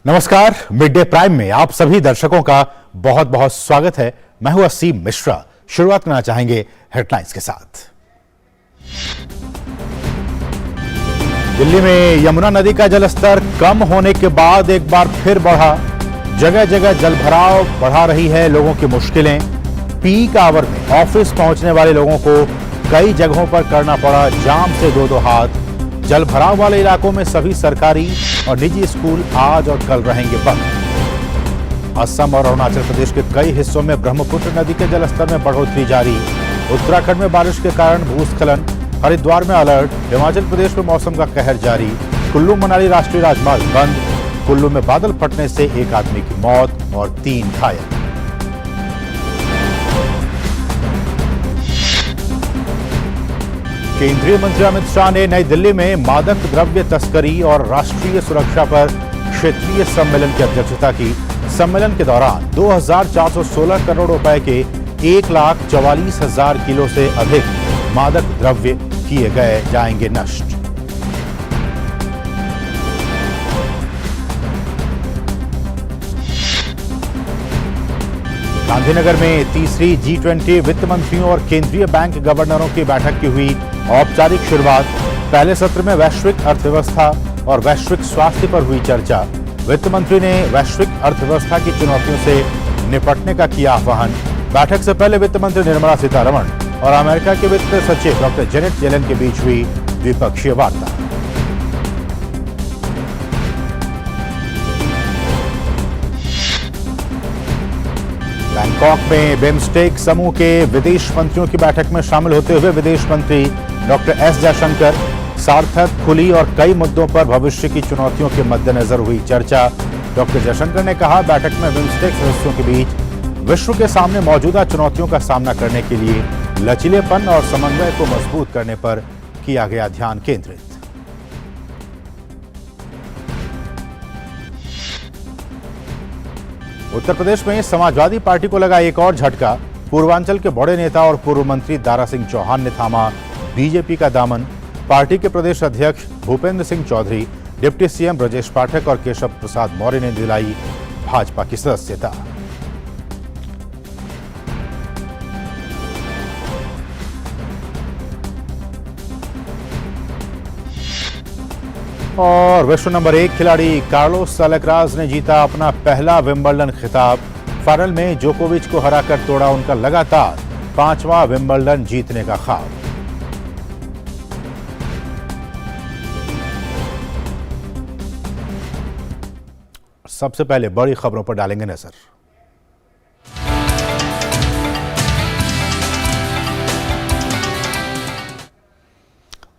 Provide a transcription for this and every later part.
नमस्कार, mid day prime में आप सभी दर्शकों का बहुत बहुत स्वागत है। मैं हूं असीम मिश्रा। शुरुआत करना चाहेंगे हेडलाइंस के साथ। दिल्ली में यमुना नदी का जलस्तर कम होने के बाद एक बार फिर बढ़ा। जगह जगह जलभराव बढ़ा रही है लोगों की मुश्किलें। पीक आवर में ऑफिस पहुंचने वाले लोगों को कई जगहों पर करना पड़ा जाम से दो हाथ। जलभराव वाले इलाकों में सभी सरकारी और निजी स्कूल आज और कल रहेंगे बंद। असम और अरुणाचल प्रदेश के कई हिस्सों में ब्रह्मपुत्र नदी के जलस्तर में बढ़ोतरी जारी। उत्तराखंड में बारिश के कारण भूस्खलन, हरिद्वार में अलर्ट। हिमाचल प्रदेश में मौसम का कहर जारी। कुल्लू मनाली राष्ट्रीय राजमार्ग बंद। कुल्लू में बादल फटने से एक आदमी की मौत और 3 घायल। केंद्रीय मंत्री अमित शाह ने नई दिल्ली में मादक द्रव्य तस्करी और राष्ट्रीय सुरक्षा पर क्षेत्रीय सम्मेलन की अध्यक्षता की। सम्मेलन के दौरान 2416 करोड़ रुपए के 1,44,000 किलो से अधिक मादक द्रव्य किए गए जाएंगे नष्ट। गांधीनगर में तीसरी G20 वित्त मंत्रियों और केंद्रीय बैंक गवर्नरों की बैठक की हुई औपचारिक शुरुआत। पहले सत्र में वैश्विक अर्थव्यवस्था और वैश्विक स्वास्थ्य पर हुई चर्चा। वित्त मंत्री ने वैश्विक अर्थव्यवस्था की चुनौतियों से निपटने का किया आह्वान। बैठक से पहले वित्त मंत्री निर्मला सीतारमण और अमेरिका के वित्त सचिव डॉक्टर जेनेट येलेन के बीच हुई द्विपक्षीय वार्ता। बैंकॉक में बिम्स्टेक समूह के विदेश मंत्रियों की बैठक में शामिल होते हुए विदेश मंत्री डॉक्टर एस जयशंकर, सार्थक, खुली और कई मुद्दों पर भविष्य की चुनौतियों के मद्देनजर हुई चर्चा। डॉक्टर जयशंकर ने कहा, बैठक में बिम्स्टेक सदस्यों के बीच विश्व के सामने मौजूदा चुनौतियों का सामना करने के लिए लचीलेपन और समन्वय को मजबूत करने पर किया गया ध्यान केंद्रित। उत्तर प्रदेश में समाजवादी पार्टी को लगा एक और झटका। पूर्वांचल के बड़े नेता और पूर्व मंत्री दारा सिंह चौहान ने थामा बीजेपी का दामन। पार्टी के प्रदेश अध्यक्ष भूपेंद्र सिंह चौधरी, डिप्टी सीएम ब्रजेश पाठक और केशव प्रसाद मौर्य ने दिलाई भाजपा की सदस्यता। और विश्व नंबर 1 खिलाड़ी कार्लोस अल्काराज ने जीता अपना पहला विंबलडन खिताब। फाइनल में जोकोविच को हराकर तोड़ा उनका लगातार 5वां विंबलडन जीतने का ख्वाब। सबसे पहले बड़ी खबरों पर डालेंगे नजर।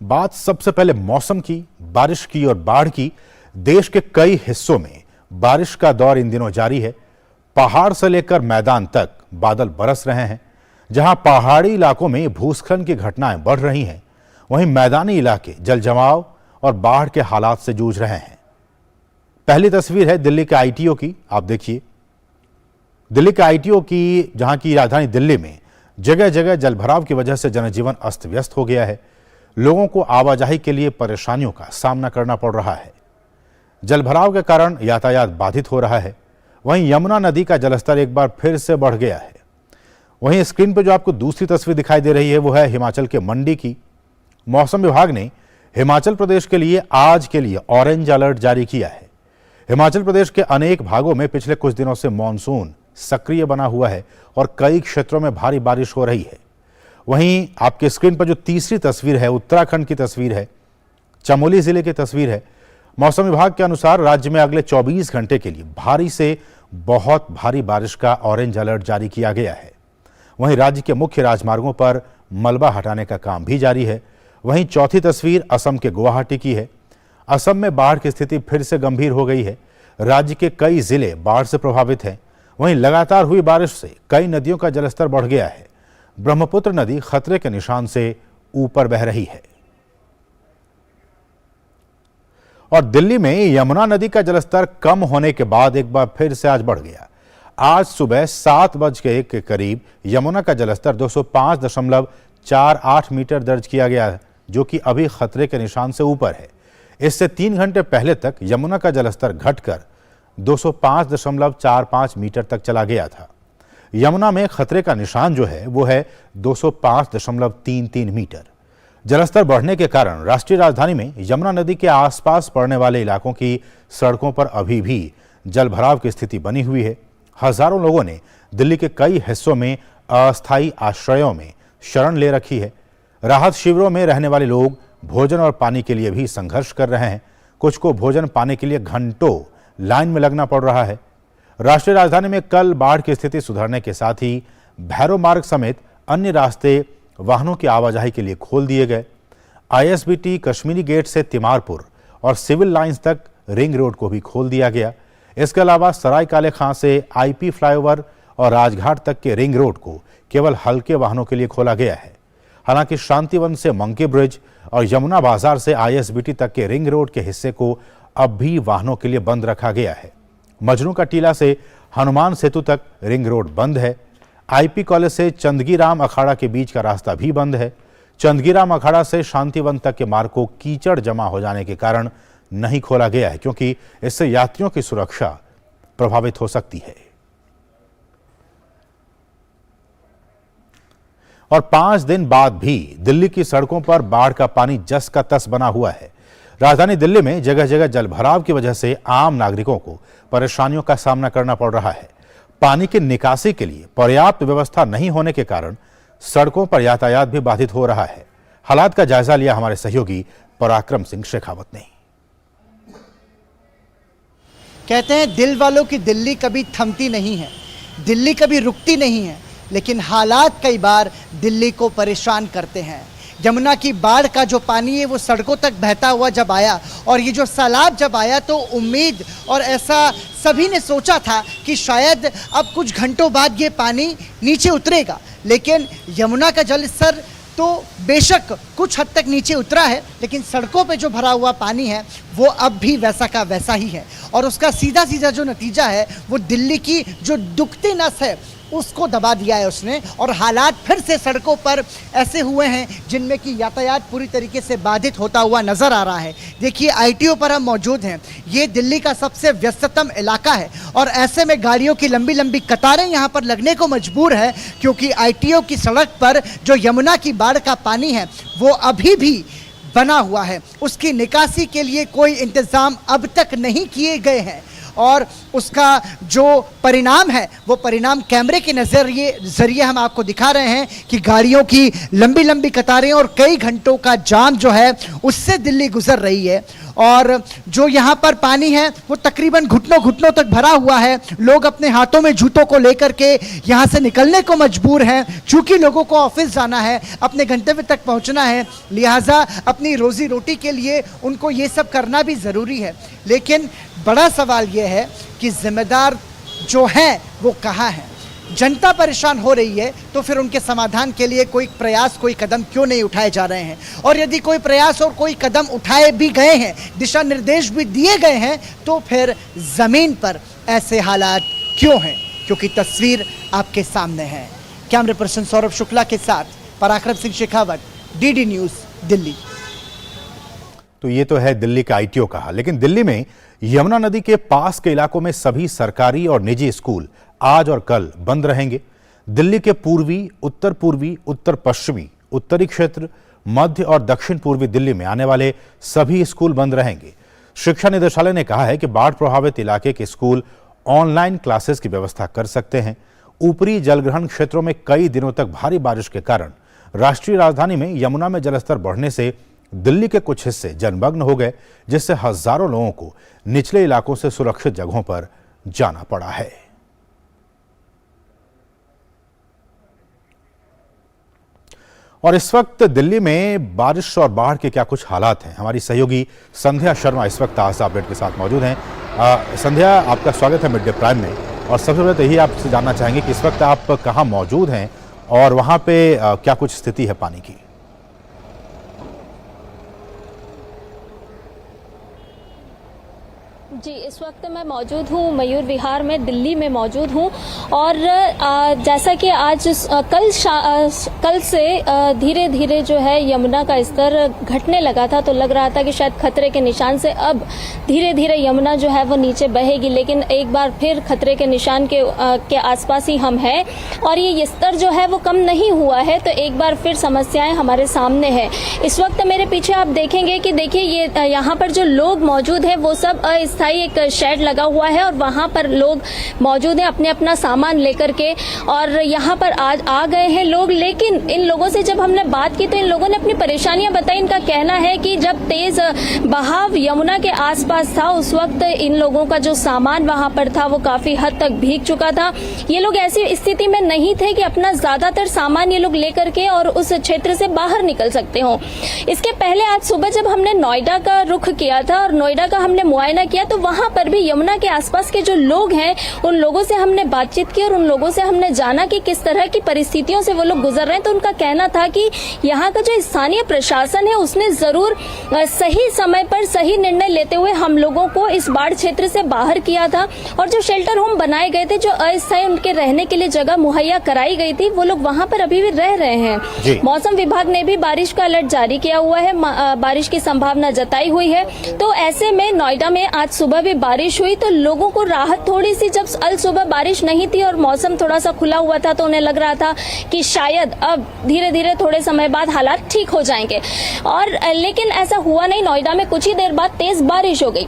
बात सबसे पहले मौसम की, बारिश की और बाढ़ की। देश के कई हिस्सों में बारिश का दौर इन दिनों जारी है। पहाड़ से लेकर मैदान तक बादल बरस रहे हैं। जहां पहाड़ी इलाकों में भूस्खलन की घटनाएं बढ़ रही हैं, वहीं मैदानी इलाके जल जमाव और बाढ़ के हालात से जूझ रहे हैं। पहली तस्वीर है दिल्ली के आईटीओ की। आप देखिए, दिल्ली के आईटीओ की, जहां की राजधानी दिल्ली में जगह जगह जलभराव की वजह से जनजीवन अस्त व्यस्त हो गया है। लोगों को आवाजाही के लिए परेशानियों का सामना करना पड़ रहा है। जलभराव के कारण यातायात बाधित हो रहा है। वहीं यमुना नदी का जलस्तर एक बार फिर से बढ़ गया है। वहीं स्क्रीन पर जो आपको दूसरी तस्वीर दिखाई दे रही है, वो है हिमाचल के मंडी की। मौसम विभाग ने हिमाचल प्रदेश के लिए आज के लिए ऑरेंज अलर्ट जारी किया है। हिमाचल प्रदेश के अनेक भागों में पिछले कुछ दिनों से मानसून सक्रिय बना हुआ है और कई क्षेत्रों में भारी बारिश हो रही है। वहीं आपके स्क्रीन पर जो तीसरी तस्वीर है, उत्तराखंड की तस्वीर है, चमोली जिले की तस्वीर है। मौसम विभाग के अनुसार राज्य में अगले 24 घंटे के लिए भारी से बहुत भारी बारिश का ऑरेंज अलर्ट जारी किया गया है। वहीं राज्य के मुख्य राजमार्गों पर मलबा हटाने का काम भी जारी है। वहीं चौथी तस्वीर असम के गुवाहाटी की है। असम में बाढ़ की स्थिति फिर से गंभीर हो गई है। राज्य के कई जिले बाढ़ से प्रभावित हैं। वहीं लगातार हुई बारिश से कई नदियों का जलस्तर बढ़ गया है। ब्रह्मपुत्र नदी खतरे के निशान से ऊपर बह रही है। और दिल्ली में यमुना नदी का जलस्तर कम होने के बाद एक बार फिर से आज बढ़ गया। आज सुबह 7:01 के करीब यमुना का जलस्तर 205.48 मीटर दर्ज किया गया, जो कि अभी खतरे के निशान से ऊपर है। इससे 3 घंटे पहले तक यमुना का जलस्तर घटकर 205.45 मीटर तक चला गया था। यमुना में खतरे का निशान जो है वो है 205.33 मीटर। जलस्तर बढ़ने के कारण राष्ट्रीय राजधानी में यमुना नदी के आसपास पड़ने वाले इलाकों की सड़कों पर अभी भी जलभराव की स्थिति बनी हुई है। हजारों लोगों ने दिल्ली के कई हिस्सों में अस्थायी आश्रयों में शरण ले रखी है। राहत शिविरों में रहने वाले लोग भोजन और पानी के लिए भी संघर्ष कर रहे हैं। कुछ को भोजन पाने के लिए घंटों लाइन में लगना पड़ रहा है। राष्ट्रीय राजधानी में कल बाढ़ की स्थिति सुधरने के साथ ही भैरव मार्ग समेत अन्य रास्ते वाहनों की आवाजाही के लिए खोल दिए गए। आईएसबीटी कश्मीरी गेट से तिमारपुर और सिविल लाइंस तक रिंग रोड को भी खोल दिया गया। इसके अलावा सराय काले खां से आईपी फ्लाईओवर और राजघाट तक के रिंग रोड को केवल हल्के वाहनों के लिए खोला गया है। हालांकि शांतिवन से मंकी ब्रिज और यमुना बाजार से आईएसबीटी तक के रिंग रोड के हिस्से को अब भी वाहनों के लिए बंद रखा गया है। मजनू का टीला से हनुमान सेतु तक रिंग रोड बंद है। आईपी कॉलेज से चंदगीराम अखाड़ा के बीच का रास्ता भी बंद है। चंदगीराम अखाड़ा से शांतिवन तक के मार्ग को कीचड़ जमा हो जाने के कारण नहीं खोला गया है, क्योंकि इससे यात्रियों की सुरक्षा प्रभावित हो सकती है। और 5 दिन बाद भी दिल्ली की सड़कों पर बाढ़ का पानी जस का तस बना हुआ है। राजधानी दिल्ली में जगह जगह जलभराव की वजह से आम नागरिकों को परेशानियों का सामना करना पड़ रहा है। पानी की निकासी के लिए पर्याप्त व्यवस्था नहीं होने के कारण सड़कों पर यातायात भी बाधित हो रहा है। हालात का जायजा लिया हमारे सहयोगी पराक्रम सिंह शेखावत ने। कहते हैं दिल वालों की दिल्ली कभी थमती नहीं है, दिल्ली कभी रुकती नहीं है, लेकिन हालात कई बार दिल्ली को परेशान करते हैं। यमुना की बाढ़ का जो पानी है वो सड़कों तक बहता हुआ जब आया और ये जो सैलाब जब आया तो उम्मीद और ऐसा सभी ने सोचा था कि शायद अब कुछ घंटों बाद ये पानी नीचे उतरेगा, लेकिन यमुना का जल स्तर तो बेशक कुछ हद तक नीचे उतरा है, लेकिन सड़कों पे जो भरा हुआ पानी है वो अब भी वैसा का वैसा ही है। और उसका सीधा सीधा जो नतीजा है वो दिल्ली की जो दुखती नस है उसको दबा दिया है उसने। और हालात फिर से सड़कों पर ऐसे हुए हैं जिनमें कि यातायात पूरी तरीके से बाधित होता हुआ नजर आ रहा है। देखिए आईटीओ पर हम मौजूद हैं, ये दिल्ली का सबसे व्यस्ततम इलाका है और ऐसे में गाड़ियों की लंबी लंबी कतारें यहाँ पर लगने को मजबूर है, क्योंकि आईटीओ की सड़क पर जो यमुना की बाढ़ का पानी है वो अभी भी बना हुआ है। उसकी निकासी के लिए कोई इंतजाम अब तक नहीं किए गए हैं और उसका जो परिणाम है वो परिणाम कैमरे के जरिए हम आपको दिखा रहे हैं कि गाड़ियों की लंबी लंबी कतारें और कई घंटों का जाम जो है उससे दिल्ली गुजर रही है। और जो यहाँ पर पानी है वो तकरीबन घुटनों घुटनों तक भरा हुआ है। लोग अपने हाथों में जूतों को लेकर के यहाँ से निकलने को मजबूर हैं, चूँकि लोगों को ऑफिस जाना है, अपने गंतव्य तक पहुँचना है, लिहाजा अपनी रोजी रोटी के लिए उनको ये सब करना भी ज़रूरी है। लेकिन बड़ा सवाल ये है कि जिम्मेदार जो हैं वो कहाँ हैं? जनता परेशान हो रही है तो फिर उनके समाधान के लिए कोई प्रयास, कोई कदम क्यों नहीं उठाए जा रहे हैं? और यदि कोई प्रयास और कोई कदम उठाए भी गए हैं, दिशा निर्देश भी दिए गए हैं, तो फिर जमीन पर ऐसे हालात क्यों हैं? क्योंकि तस्वीर आपके सामने है। कैमरे पर्सन सौरभ शुक्ला के साथ पराक्रम सिंह शेखावत, डीडी न्यूज, दिल्ली। तो ये तो है दिल्ली का आईटीओ का हाल, लेकिन दिल्ली में यमुना नदी के पास के इलाकों में सभी सरकारी और निजी स्कूल आज और कल बंद रहेंगे। दिल्ली के पूर्वी, उत्तर पूर्वी, उत्तर पश्चिमी, उत्तरी क्षेत्र, मध्य और दक्षिण पूर्वी दिल्ली में आने वाले सभी स्कूल बंद रहेंगे। शिक्षा निदेशालय ने कहा है कि बाढ़ प्रभावित इलाके के स्कूल ऑनलाइन क्लासेस की व्यवस्था कर सकते हैं। ऊपरी जलग्रहण क्षेत्रों में कई दिनों तक भारी बारिश के कारण राष्ट्रीय राजधानी में यमुना में जलस्तर बढ़ने से दिल्ली के कुछ हिस्से जलमग्न हो गए, जिससे हजारों लोगों को निचले इलाकों से सुरक्षित जगहों पर जाना पड़ा है। और इस वक्त दिल्ली में बारिश और बाढ़ के क्या कुछ हालात हैं, हमारी सहयोगी संध्या शर्मा इस वक्त ताज़ा अपडेट के साथ मौजूद हैं। संध्या, आपका स्वागत है मिड डे प्राइम में। और सबसे पहले तो यही आपसे जानना चाहेंगे कि इस वक्त आप कहां मौजूद हैं और वहां पे क्या कुछ स्थिति है पानी की? जी, इस वक्त मैं मौजूद हूँ मयूर विहार में, दिल्ली में मौजूद हूँ। और जैसा कि आज कल से धीरे धीरे जो है यमुना का स्तर घटने लगा था, तो लग रहा था कि शायद खतरे के निशान से अब धीरे धीरे यमुना जो है वो नीचे बहेगी, लेकिन एक बार फिर खतरे के निशान के आसपास ही हम हैं और ये स्तर जो है वो कम नहीं हुआ है, तो एक बार फिर समस्याएं हमारे सामने है। इस वक्त मेरे पीछे आप देखेंगे कि देखिए ये यहाँ पर जो लोग मौजूद हैं वो सब अस्थायी एक शेड लगा हुआ है और वहां पर लोग मौजूद हैं अपने अपना सामान लेकर के, और यहाँ पर आज आ गए हैं लोग। लेकिन इन लोगों से जब हमने बात की तो इन लोगों ने अपनी परेशानियां बताई। इनका कहना है कि जब तेज बहाव यमुना के आसपास था उस वक्त इन लोगों का जो सामान वहां पर था वो काफी हद तक भीग चुका था। ये लोग ऐसी स्थिति में नहीं थे कि अपना ज्यादातर सामान ये लोग लेकर के और उस क्षेत्र से बाहर निकल सकते हो। इसके पहले आज सुबह जब हमने नोएडा का रुख किया था और नोएडा का हमने मुआयना किया तो वहां पर भी यमुना के आसपास के जो लोग हैं उन लोगों से हमने बातचीत की और उन लोगों से हमने जाना कि किस तरह की परिस्थितियों से वो लोग गुजर रहे हैं। तो उनका कहना था कि यहाँ का जो स्थानीय प्रशासन है उसने जरूर सही समय पर सही निर्णय लेते हुए हम लोगों को इस बाढ़ क्षेत्र से बाहर किया था और जो शेल्टर होम बनाए गए थे, जो अस्थायी उनके रहने के लिए जगह मुहैया कराई गई थी, वो लोग वहां पर अभी भी रह रहे हैं। मौसम विभाग ने भी बारिश का अलर्ट जारी किया हुआ है, बारिश की संभावना जताई हुई है। तो ऐसे में नोएडा में आज सुबह भी बारिश हुई तो लोगों को राहत थोड़ी सी, जब कल सुबह बारिश नहीं थी और मौसम थोड़ा सा खुला हुआ था तो उन्हें लग रहा था कि शायद अब धीरे धीरे थोड़े समय बाद हालात ठीक हो जाएंगे, और लेकिन ऐसा हुआ नहीं। नोएडा में कुछ ही देर बाद तेज बारिश हो गई,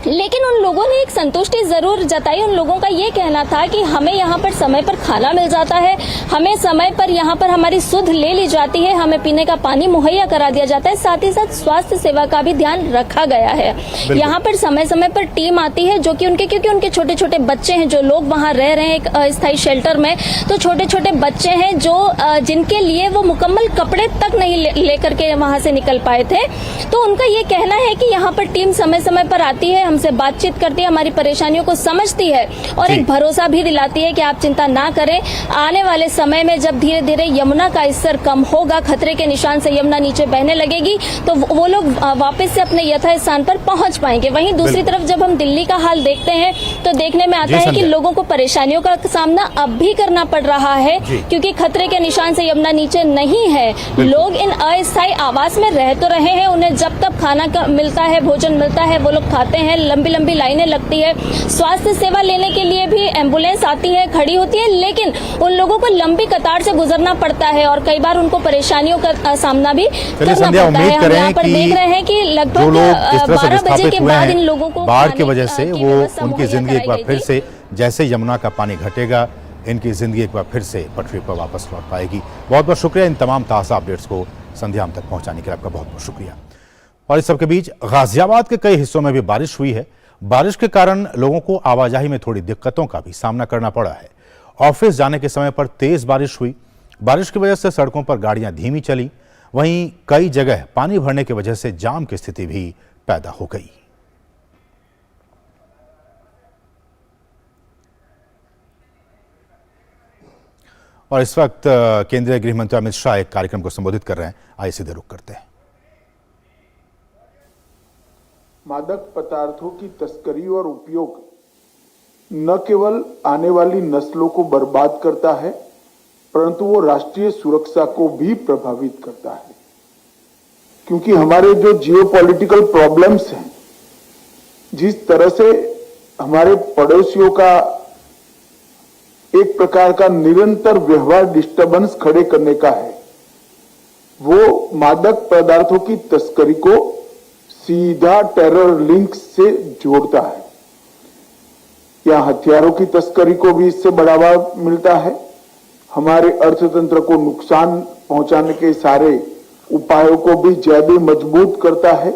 लेकिन उन लोगों ने एक संतुष्टि जरूर जताई। उन लोगों का ये कहना था कि हमें यहाँ पर समय पर खाना मिल जाता है, हमें समय पर यहाँ पर हमारी सुध ले ली जाती है, हमें पीने का पानी मुहैया करा दिया जाता है, साथ ही साथ स्वास्थ्य सेवा का भी ध्यान रखा गया है। यहाँ पर समय समय पर टीम आती है जो कि क्योंकि उनके छोटे छोटे बच्चे हैं, जो लोग वहाँ रह रहे हैं एक अस्थायी शेल्टर में, तो छोटे छोटे बच्चे हैं जो जिनके लिए वो मुकम्मल कपड़े तक नहीं लेकर के वहाँ से निकल पाए थे। तो उनका ये कहना है कि यहाँ पर टीम समय समय पर आती है, हमसे बातचीत करती है, हमारी परेशानियों को समझती है और एक भरोसा भी दिलाती है कि आप चिंता ना करें, आने वाले समय में जब धीरे धीरे यमुना का स्तर कम होगा, खतरे के निशान से यमुना नीचे बहने लगेगी, तो वो लोग वापस से अपने यथा स्थान पर पहुंच पाएंगे। वहीं दूसरी तरफ जब हम दिल्ली का हाल देखते हैं तो देखने में आता है कि लोगों को परेशानियों का सामना अब भी करना पड़ रहा है, क्योंकि खतरे के निशान से यमुना नीचे नहीं है। लोग इन अस्थायी आवास में रह तो रहे हैं, उन्हें जब तक खाना मिलता है, भोजन मिलता है, वो लोग खाते हैं, लंबी लंबी लाइनें लगती है, स्वास्थ्य सेवा लेने के लिए भी एम्बुलेंस आती है, खड़ी होती है, लेकिन उन लोगों को लंबी कतार से गुजरना पड़ता है और कई बार उनको परेशानियों का सामना भी करना पड़ता है। हम यहाँ पर देख रहे हैं कि लगभग 12 बजे के बाद इन लोगों को बाढ़ की वजह से वो उनकी जिंदगी एक बार फिर से, जैसे यमुना का पानी घटेगा, इनकी जिंदगी एक बार फिर से पटरी पर वापस लौट पाएगी। बहुत बहुत शुक्रिया इन तमाम ताज़ा अपडेट्स को संध्या तक पहुंचाने के लिए आपका बहुत बहुत शुक्रिया। और इस सबके बीच गाजियाबाद के कई हिस्सों में भी बारिश हुई है। बारिश के कारण लोगों को आवाजाही में थोड़ी दिक्कतों का भी सामना करना पड़ा है। ऑफिस जाने के समय पर तेज बारिश हुई, बारिश की वजह से सड़कों पर गाड़ियां धीमी चली, वहीं कई जगह पानी भरने की वजह से जाम की स्थिति भी पैदा हो गई। और इस वक्त केंद्रीय गृह मंत्री अमित शाह एक कार्यक्रम को संबोधित कर रहे हैं, आइए सीधे रुख करते हैं। मादक पदार्थों की तस्करी और उपयोग न केवल आने वाली नस्लों को बर्बाद करता है, परंतु वो राष्ट्रीय सुरक्षा को भी प्रभावित करता है, क्योंकि हमारे जो जियोपॉलिटिकल प्रॉब्लम्स हैं, जिस तरह से हमारे पड़ोसियों का एक प्रकार का निरंतर व्यवहार डिस्टर्बेंस खड़े करने का है, वो मादक पदार्थों की तस्करी को सीधा टेरर लिंक से जोड़ता है। यहाँ हथियारों की तस्करी को भी इससे बढ़ावा मिलता है, हमारे अर्थतंत्र को नुकसान पहुंचाने के सारे उपायों को भी ज्यादा मजबूत करता है।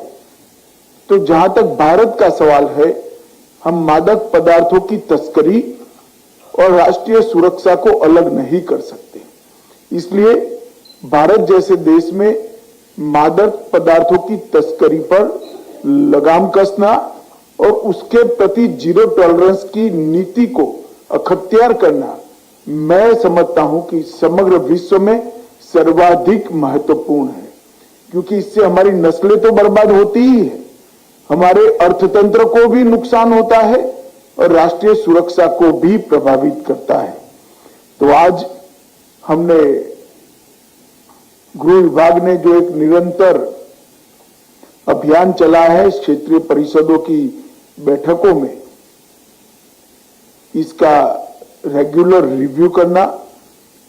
तो जहां तक भारत का सवाल है, हम मादक पदार्थों की तस्करी और राष्ट्रीय सुरक्षा को अलग नहीं कर सकते। इसलिए भारत जैसे देश में मादक पदार्थों की तस्करी पर लगाम कसना और उसके प्रति जीरो टॉलरेंस की नीति को अख्तियार करना, मैं समझता हूं कि समग्र विश्व में सर्वाधिक महत्वपूर्ण है, क्योंकि इससे हमारी नस्लें तो बर्बाद होती ही है, हमारे अर्थतंत्र को भी नुकसान होता है और राष्ट्रीय सुरक्षा को भी प्रभावित करता है। तो आज हमने गृह विभाग ने जो एक निरंतर अभियान चला है क्षेत्रीय परिषदों की बैठकों में, इसका रेगुलर रिव्यू करना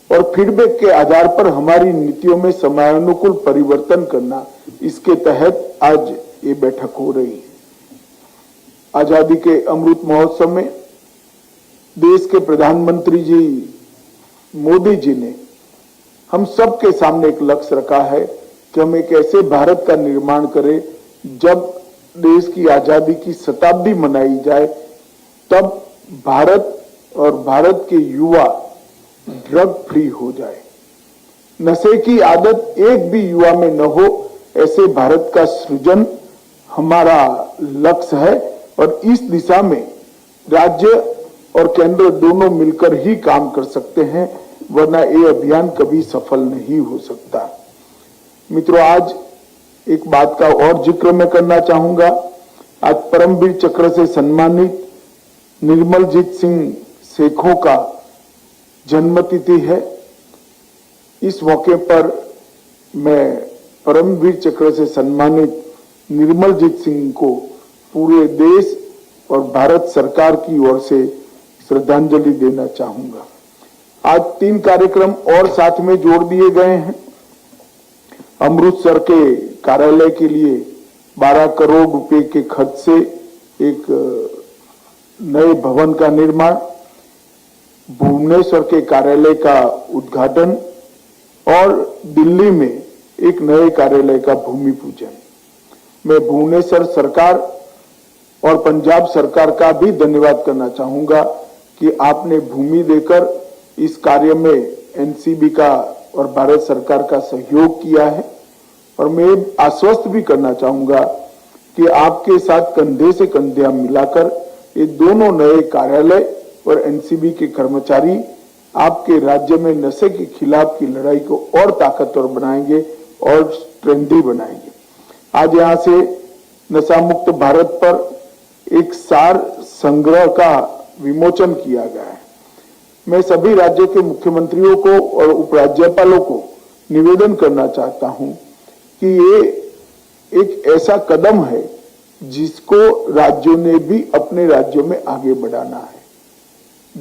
और फीडबैक के आधार पर हमारी नीतियों में समयानुकूल परिवर्तन करना, इसके तहत आज ये बैठक हो रही है। आजादी के अमृत महोत्सव में देश के प्रधानमंत्री जी मोदी जी ने हम सबके सामने एक लक्ष्य रखा है कि हम एक ऐसे भारत का निर्माण करें जब देश की आजादी की शताब्दी मनाई जाए, तब भारत और भारत के युवा ड्रग फ्री हो जाए, नशे की आदत एक भी युवा में न हो, ऐसे भारत का सृजन हमारा लक्ष्य है। और इस दिशा में राज्य और केंद्र दोनों मिलकर ही काम कर सकते हैं, वरना ये अभियान कभी सफल नहीं हो सकता। मित्रों, आज एक बात का और जिक्र मैं करना चाहूंगा। आज परमवीर चक्र से सम्मानित निर्मलजीत सिंह सेखों का जन्मतिथि है। इस मौके पर मैं परमवीर चक्र से सम्मानित निर्मलजीत सिंह को पूरे देश और भारत सरकार की ओर से श्रद्धांजलि देना चाहूंगा। आज 3 कार्यक्रम और साथ में जोड़ दिए गए हैं। अमृतसर के कार्यालय के लिए 12 करोड़ रुपए के खर्च से एक नए भवन का निर्माण, भुवनेश्वर के कार्यालय का उद्घाटन और दिल्ली में एक नए कार्यालय का भूमि पूजन। मैं भुवनेश्वर सरकार और पंजाब सरकार का भी धन्यवाद करना चाहूंगा कि आपने भूमि देकर इस कार्य में एनसीबी का और भारत सरकार का सहयोग किया है। और मैं आश्वस्त भी करना चाहूंगा कि आपके साथ कंधे से कंधे मिलाकर ये दोनों नए कार्यालय और एनसीबी के कर्मचारी आपके राज्य में नशे के खिलाफ की लड़ाई को और ताकतवर बनाएंगे और स्ट्रेंथी बनाएंगे। आज यहाँ से नशा मुक्त भारत पर एक सार संग्रह का विमोचन किया गया है। मैं सभी राज्यों के मुख्यमंत्रियों को और उपराज्यपालों को निवेदन करना चाहता हूं कि ये एक ऐसा कदम है जिसको राज्यों ने भी अपने राज्यों में आगे बढ़ाना है।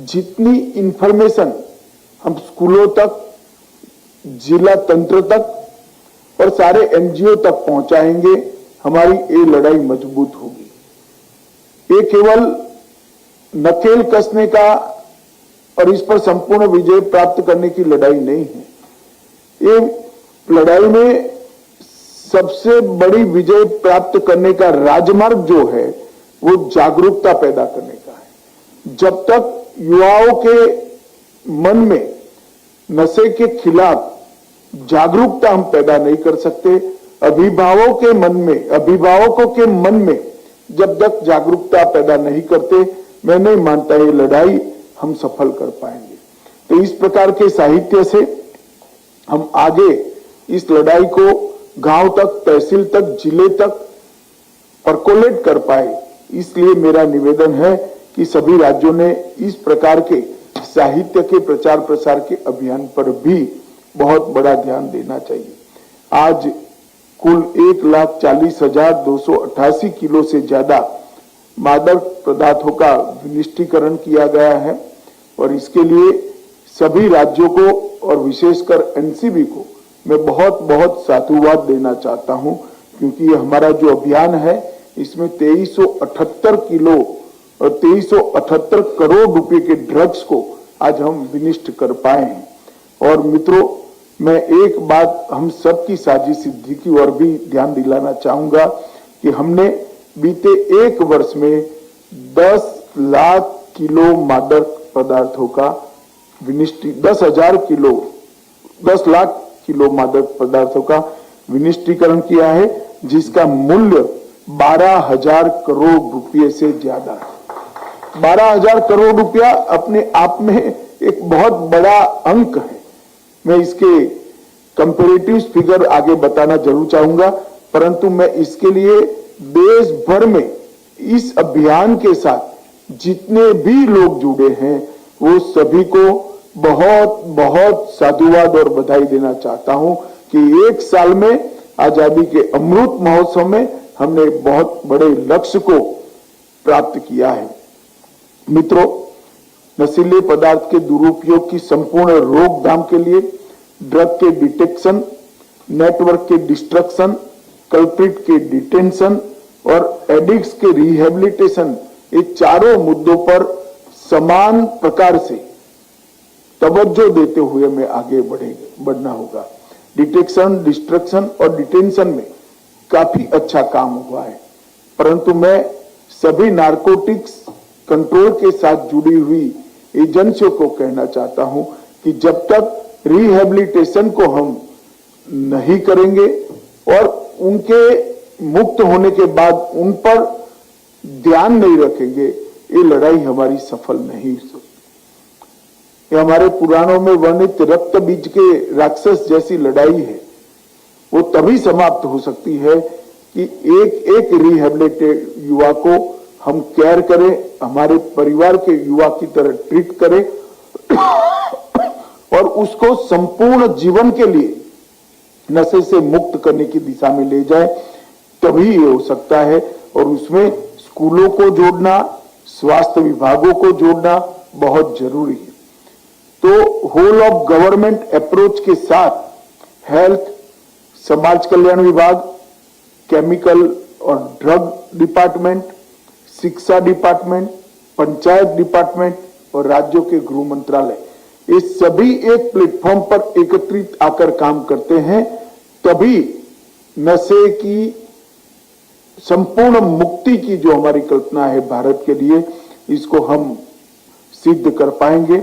जितनी इंफॉर्मेशन हम स्कूलों तक, जिला तंत्र तक और सारे एनजीओ तक पहुंचाएंगे, हमारी ये लड़ाई मजबूत होगी। ये केवल नकेल कसने का और इस पर संपूर्ण विजय प्राप्त करने की लड़ाई नहीं है। ये लड़ाई में सबसे बड़ी विजय प्राप्त करने का राजमार्ग जो है वो जागरूकता पैदा करने का है। जब तक युवाओं के मन में नशे के खिलाफ जागरूकता हम पैदा नहीं कर सकते, अभिभावकों के मन में जब तक जागरूकता पैदा नहीं करते, मैं नहीं मानता ये लड़ाई हम सफल कर पाएंगे। तो इस प्रकार के साहित्य से हम आगे इस लड़ाई को गांव तक, तहसील तक, जिले तक परकोलेट कर पाए। इसलिए मेरा निवेदन है कि सभी राज्यों ने इस प्रकार के साहित्य के प्रचार प्रसार के अभियान पर भी बहुत बड़ा ध्यान देना चाहिए। आज कुल 1,40,288 किलो से ज्यादा मादक पदार्थों का विनिष्टीकरण किया गया है और इसके लिए सभी राज्यों को और विशेषकर एनसीबी को मैं बहुत बहुत साधुवाद देना चाहता हूं, क्योंकि ये हमारा जो अभियान है इसमें 2378 किलो और 2378 करोड़ रुपए के ड्रग्स को आज हम विनिष्ट कर पाए हैं। और मित्रों, मैं एक बात हम सबकी साझी सिद्धि की ओर भी ध्यान दिलाना चाहूंगा कि हमने बीते 1 वर्ष में 10 लाख किलो मादक पदार्थों का 10 लाख किलो मादक पदार्थों का विनिष्टीकरण किया है, जिसका मूल्य 12,000 करोड़ रुपए से ज्यादा है। 12,000 करोड़ रुपया अपने आप में एक बहुत बड़ा अंक है। मैं इसके कंपैरेटिव फिगर आगे बताना जरूर चाहूंगा, परंतु मैं इसके लिए देश भर में इस अभियान के साथ जितने भी लोग जुड़े हैं वो सभी को बहुत बहुत साधुवाद और बधाई देना चाहता हूं कि एक साल में आजादी के अमृत महोत्सव में हमने बहुत बड़े लक्ष्य को प्राप्त किया है। मित्रों, नशीले पदार्थ के दुरुपयोग की संपूर्ण रोकथाम के लिए ड्रग के डिटेक्शन, नेटवर्क के डिस्ट्रक्शन, कल्प्रिट के डिटेंशन और एडिक्ट्स के रिहेबिलिटेशन, ये चारों मुद्दों पर समान प्रकार से तवज्जो देते हुए हमें आगे बढ़ना होगा। डिटेक्शन, डिस्ट्रक्शन और डिटेंशन में काफी अच्छा काम हुआ है, परंतु मैं सभी नारकोटिक्स कंट्रोल के साथ जुड़ी हुई एजेंसियों को कहना चाहता हूं कि जब तक रिहेबिलिटेशन को हम नहीं करेंगे और उनके मुक्त होने के बाद उन पर ध्यान नहीं रखेंगे, ये लड़ाई हमारी सफल नहीं हो सकती। ये हमारे पुराणों में वर्णित रक्त बीज के राक्षस जैसी लड़ाई है। वो तभी समाप्त हो सकती है कि एक एक रिहेबिलिटेड युवा को हम केयर करें, हमारे परिवार के युवा की तरह ट्रीट करें और उसको संपूर्ण जीवन के लिए नशे से मुक्त करने की दिशा में ले जाए, तभी ये हो सकता है। और उसमें स्कूलों को जोड़ना, स्वास्थ्य विभागों को जोड़ना बहुत जरूरी है। तो होल ऑफ गवर्नमेंट अप्रोच के साथ हेल्थ, समाज कल्याण विभाग, केमिकल और ड्रग डिपार्टमेंट, शिक्षा डिपार्टमेंट, पंचायत डिपार्टमेंट और राज्यों के गृह मंत्रालय, ये सभी एक प्लेटफॉर्म पर एकत्रित आकर काम करते हैं, तभी नशे की संपूर्ण मुक्ति की जो हमारी कल्पना है भारत के लिए, इसको हम सिद्ध कर पाएंगे।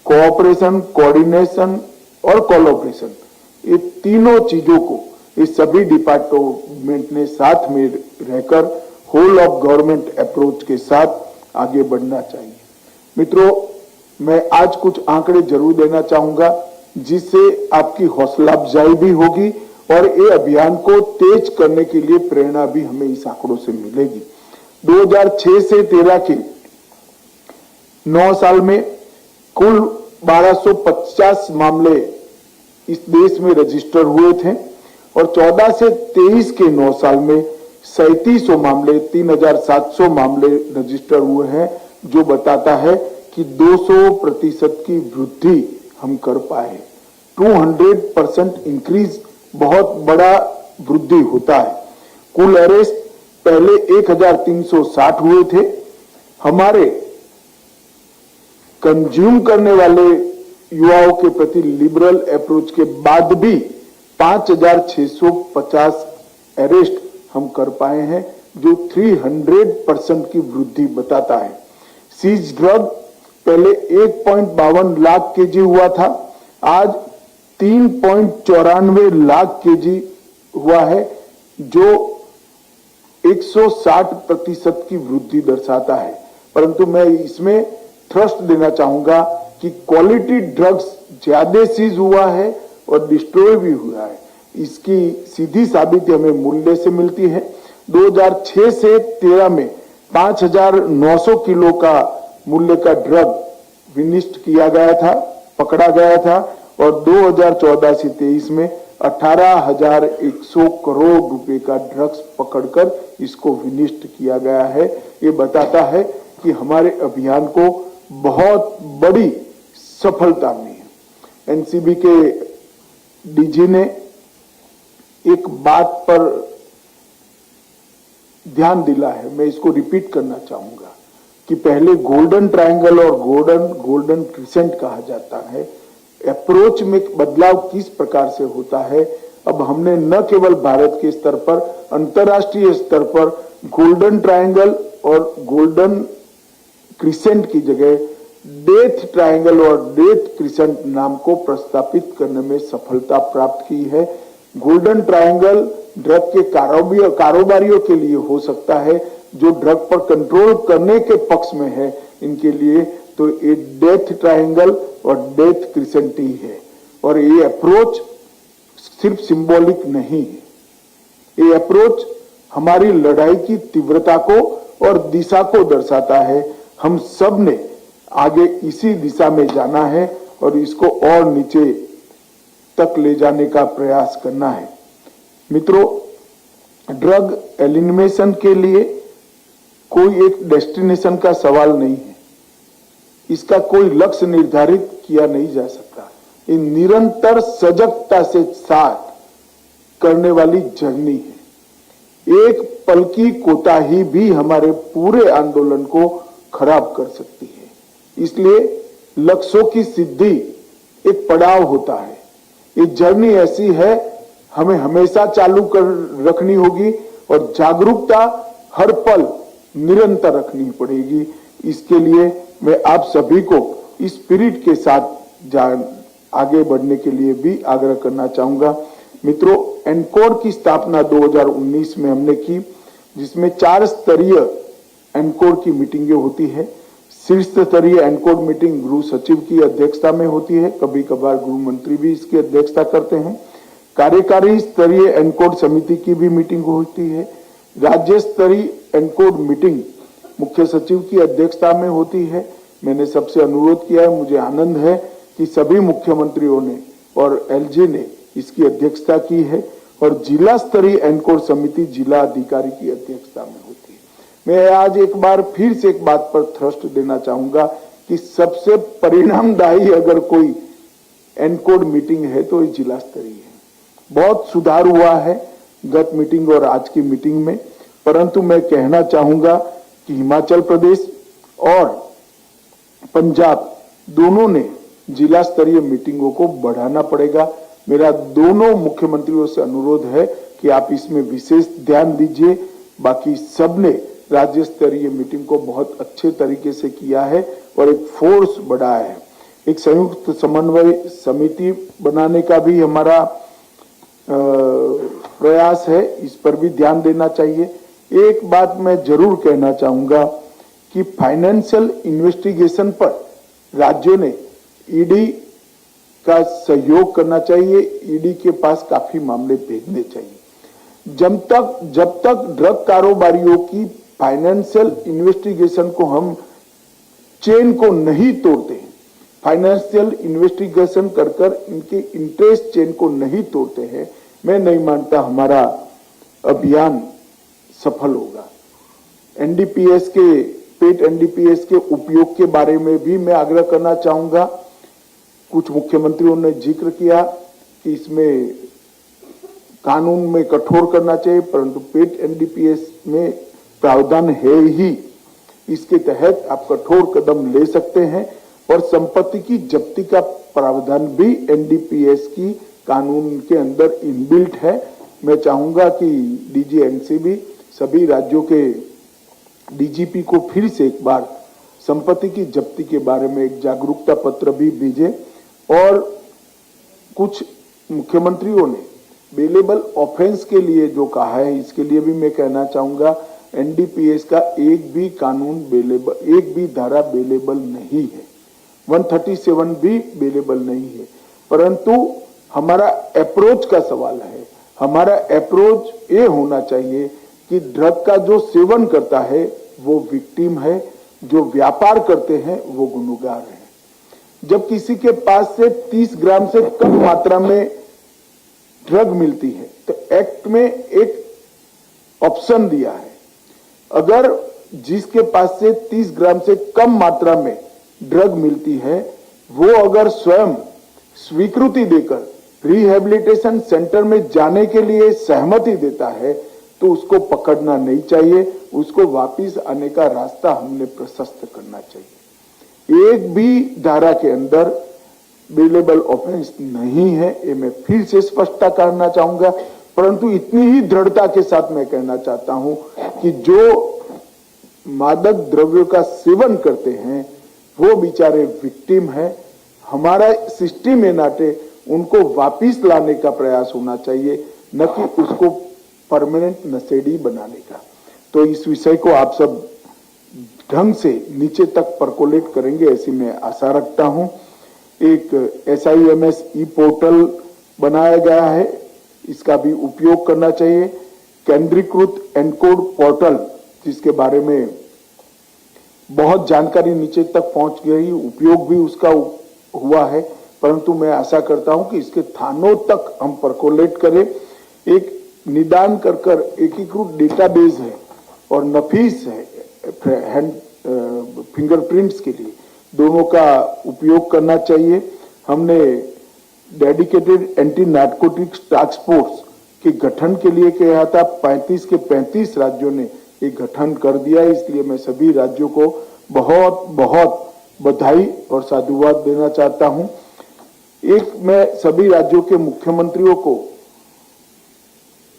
कोऑपरेशन, कोऑर्डिनेशन और कोलैबोरेशन, ये तीनों चीजों को इस सभी डिपार्टमेंट ने साथ में रहकर होल ऑफ गवर्नमेंट अप्रोच के साथ आगे बढ़ना चाहिए। मित्रों, मैं आज कुछ आंकड़े जरूर देना चाहूंगा जिससे आपकी हौसला अफजाई भी होगी और ये अभियान को तेज करने के लिए प्रेरणा भी हमें इस आंकड़ों से मिलेगी। 2006 से 13 के 9 साल में कुल 1250 मामले इस देश में रजिस्टर हुए थे और 14 से 23 के 9 साल में 3700 मामले, 3700 मामले रजिस्टर हुए हैं, जो बताता है कि 200% की वृद्धि हम कर पाए। 200% इंक्रीज बहुत बड़ा वृद्धि होता है। कुल अरेस्ट पहले 1360 हुए थे। हमारे कंज्यूम करने वाले युवाओं के प्रति लिबरल अप्रोच के बाद भी 5650 अरेस्ट हम कर पाए हैं, जो 300% की वृद्धि बताता है। सीज ड्रग पहले 1.52 लाख केजी हुआ था, आज 3.94 लाख केजी हुआ है, जो 160% की वृद्धि दर्शाता है। परंतु मैं इसमें थ्रस्ट देना चाहूंगा कि क्वालिटी ड्रग्स ज्यादा सीज हुआ है और डिस्ट्रॉय भी हुआ है। इसकी सीधी साबिती हमें मूल्य से मिलती है। 2006 से 13 में 5900 किलो का मूल्य का ड्रग विनिष्ट किया गया था, पकड़ा गया था, और 2014 से 23 में 18,100 करोड़ रुपए का ड्रग्स पकड़कर इसको विनिष्ट किया गया है। ये बताता है कि हमारे अभियान को बहुत बड़ी सफलता मिली है। एनसीबी के डीजी ने एक बात पर ध्यान दिला है, मैं इसको रिपीट करना चाहूंगा कि पहले गोल्डन ट्रायंगल और गोल्डन क्रिसेंट कहा जाता है। अप्रोच में बदलाव किस प्रकार से होता है, अब हमने न केवल भारत के स्तर पर, अंतर्राष्ट्रीय स्तर पर गोल्डन ट्रायंगल और गोल्डन क्रिसेंट की जगह डेथ ट्रायंगल और डेथ क्रिसेंट नाम को प्रस्तापित करने में सफलता प्राप्त की है। गोल्डन ट्रायंगल ड्रग के कारोबारियों के लिए हो सकता है जो ड्रग पर कंट्रोल करने के पक्ष में है, इनके लिए तो ये डेथ ट्रायंगल और डेथ क्रिसेंट ही है। और ये अप्रोच सिर्फ सिंबॉलिक नहीं है, ये अप्रोच हमारी लड़ाई की तीव्रता को और दिशा को दर्शाता है। हम सब ने आगे इसी दिशा में जाना है और इसको और नीचे तक ले जाने का प्रयास करना है। मित्रों, ड्रग एलिमिनेशन के लिए कोई एक डेस्टिनेशन का सवाल नहीं है, इसका कोई लक्ष्य निर्धारित किया नहीं जा सकता। ये निरंतर सजगता से साथ करने वाली जर्नी है। एक पल की कोताही भी हमारे पूरे आंदोलन को खराब कर सकती है। इसलिए लक्ष्यों की सिद्धि एक पड़ाव होता है। ये जर्नी ऐसी है, हमें हमेशा चालू कर रखनी होगी और जागरूकता हर पल निरंतर रखनी पड़ेगी। इसके लिए मैं आप सभी को इस स्पिरिट के साथ आगे बढ़ने के लिए भी आग्रह करना चाहूंगा। मित्रों, एनकोड की स्थापना 2019 में हमने की, जिसमें 4 स्तरीय एनकोड की मीटिंगें होती है। शीर्ष स्तरीय एनकोड मीटिंग गृह सचिव की अध्यक्षता में होती है, कभी कभार गृह मंत्री भी इसकी अध्यक्षता करते हैं। कार्यकारी स्तरीय एनकोड समिति की भी मीटिंग होती है। राज्य स्तरीय एनकोड मीटिंग मुख्य सचिव की अध्यक्षता में होती है। मैंने सबसे अनुरोध किया है, मुझे आनंद है कि सभी मुख्यमंत्रियों ने और एलजी ने इसकी अध्यक्षता की है और जिला स्तरीय एनकोड समिति जिला अधिकारी की अध्यक्षता में होती है। मैं आज एक बार फिर से एक बात पर थ्रस्ट देना चाहूंगा कि सबसे परिणामदायी अगर कोई एनकोड मीटिंग है तो ये जिला स्तरीय है। बहुत सुधार हुआ है गत मीटिंग और आज की मीटिंग में, परंतु मैं कहना चाहूंगा कि हिमाचल प्रदेश और पंजाब दोनों ने जिला स्तरीय मीटिंगों को बढ़ाना पड़ेगा। मेरा दोनों मुख्यमंत्रियों से अनुरोध है कि आप इसमें विशेष ध्यान दीजिए। बाकी सबने राज्य स्तरीय मीटिंग को बहुत अच्छे तरीके से किया है और एक फोर्स बढ़ाया है। एक संयुक्त समन्वय समिति बनाने का भी हमारा प्रयास है, इस पर भी ध्यान देना चाहिए। एक बात मैं जरूर कहना चाहूंगा कि फाइनेंशियल इन्वेस्टिगेशन पर राज्यों ने ईडी का सहयोग करना चाहिए। ईडी के पास काफी मामले भेजने चाहिए। जब तक ड्रग कारोबारियों की फाइनेंशियल इन्वेस्टिगेशन को हम चेन को नहीं तोड़ते हैं, फाइनेंशियल इन्वेस्टिगेशन कर इनके इंटरेस्ट चेन को नहीं तोड़ते हैं, मैं नहीं मानता हमारा अभियान सफल होगा। एनडीपीएस के पेट एनडीपीएस के उपयोग के बारे में भी मैं आग्रह करना चाहूंगा। कुछ मुख्यमंत्रियों ने जिक्र किया कि इसमें कानून में कठोर करना चाहिए, परंतु पेट एनडीपीएस में प्रावधान है ही। इसके तहत आप कठोर कदम ले सकते हैं और संपत्ति की जब्ती का प्रावधान भी एनडीपीएस की कानून के अंदर इनबिल्ट है। मैं चाहूंगा कि डीजी एनसीबी सभी राज्यों के डीजीपी को फिर से एक बार संपत्ति की जब्ती के बारे में एक जागरूकता पत्र भी भेजे। और कुछ मुख्यमंत्रियों ने बेलेबल ऑफेंस के लिए जो कहा है, इसके लिए भी मैं कहना चाहूंगा एनडीपीएस का एक भी कानून बेलेबल, एक भी धारा बेलेबल नहीं है, 137 भी बेलेबल नहीं है। परंतु हमारा अप्रोच का सवाल है। हमारा अप्रोच ये होना चाहिए कि ड्रग का जो सेवन करता है वो विक्टिम है, जो व्यापार करते हैं वो गुनहगार है। जब किसी के पास से 30 ग्राम से कम मात्रा में ड्रग मिलती है तो एक्ट में एक ऑप्शन दिया है, अगर जिसके पास से 30 ग्राम से कम मात्रा में ड्रग मिलती है वो अगर स्वयं स्वीकृति देकर रिहेबिलिटेशन सेंटर में जाने के लिए सहमति देता है तो उसको पकड़ना नहीं चाहिए, उसको वापस आने का रास्ता हमने प्रशस्त करना चाहिए। एक भी धारा के अंदर बेलेबल ऑफेंस नहीं है, ये मैं फिर से स्पष्टता करना चाहूंगा। परंतु इतनी ही दृढ़ता के साथ मैं कहना चाहता हूं कि जो मादक द्रव्यों का सेवन करते हैं वो बेचारे विक्टिम है। हमारा सिस्टम में नाटे उनको वापिस लाने का प्रयास होना चाहिए, न कि उसको परमानेंट नशेड़ी बनाने का। तो इस विषय को आप सब ढंग से नीचे तक परकोलेट करेंगे ऐसी मैं आशा रखता हूं। एक SIMS ई पोर्टल बनाया गया है, इसका भी उपयोग करना चाहिए केंद्रीकृत एनकोड पोर्टल, जिसके बारे में बहुत जानकारी नीचे तक पहुंच गई, उपयोग भी उसका हुआ है, परंतु मैं आशा करता हूं कि इसके थानों तक हम परकोलेट करें। एक निदान कर एकीकृत डेटाबेस है और नफीस है हैंड फिंगरप्रिंट्स के लिए, दोनों का उपयोग करना चाहिए। हमने dedicated anti narcotics task force के गठन के लिए कहा था, 35 के 35 राज्यों ने एक गठन कर दिया, इसलिए मैं सभी राज्यों को बहुत बहुत बधाई और साधुवाद देना चाहता हूं। एक मैं सभी राज्यों के मुख्यमंत्रियों को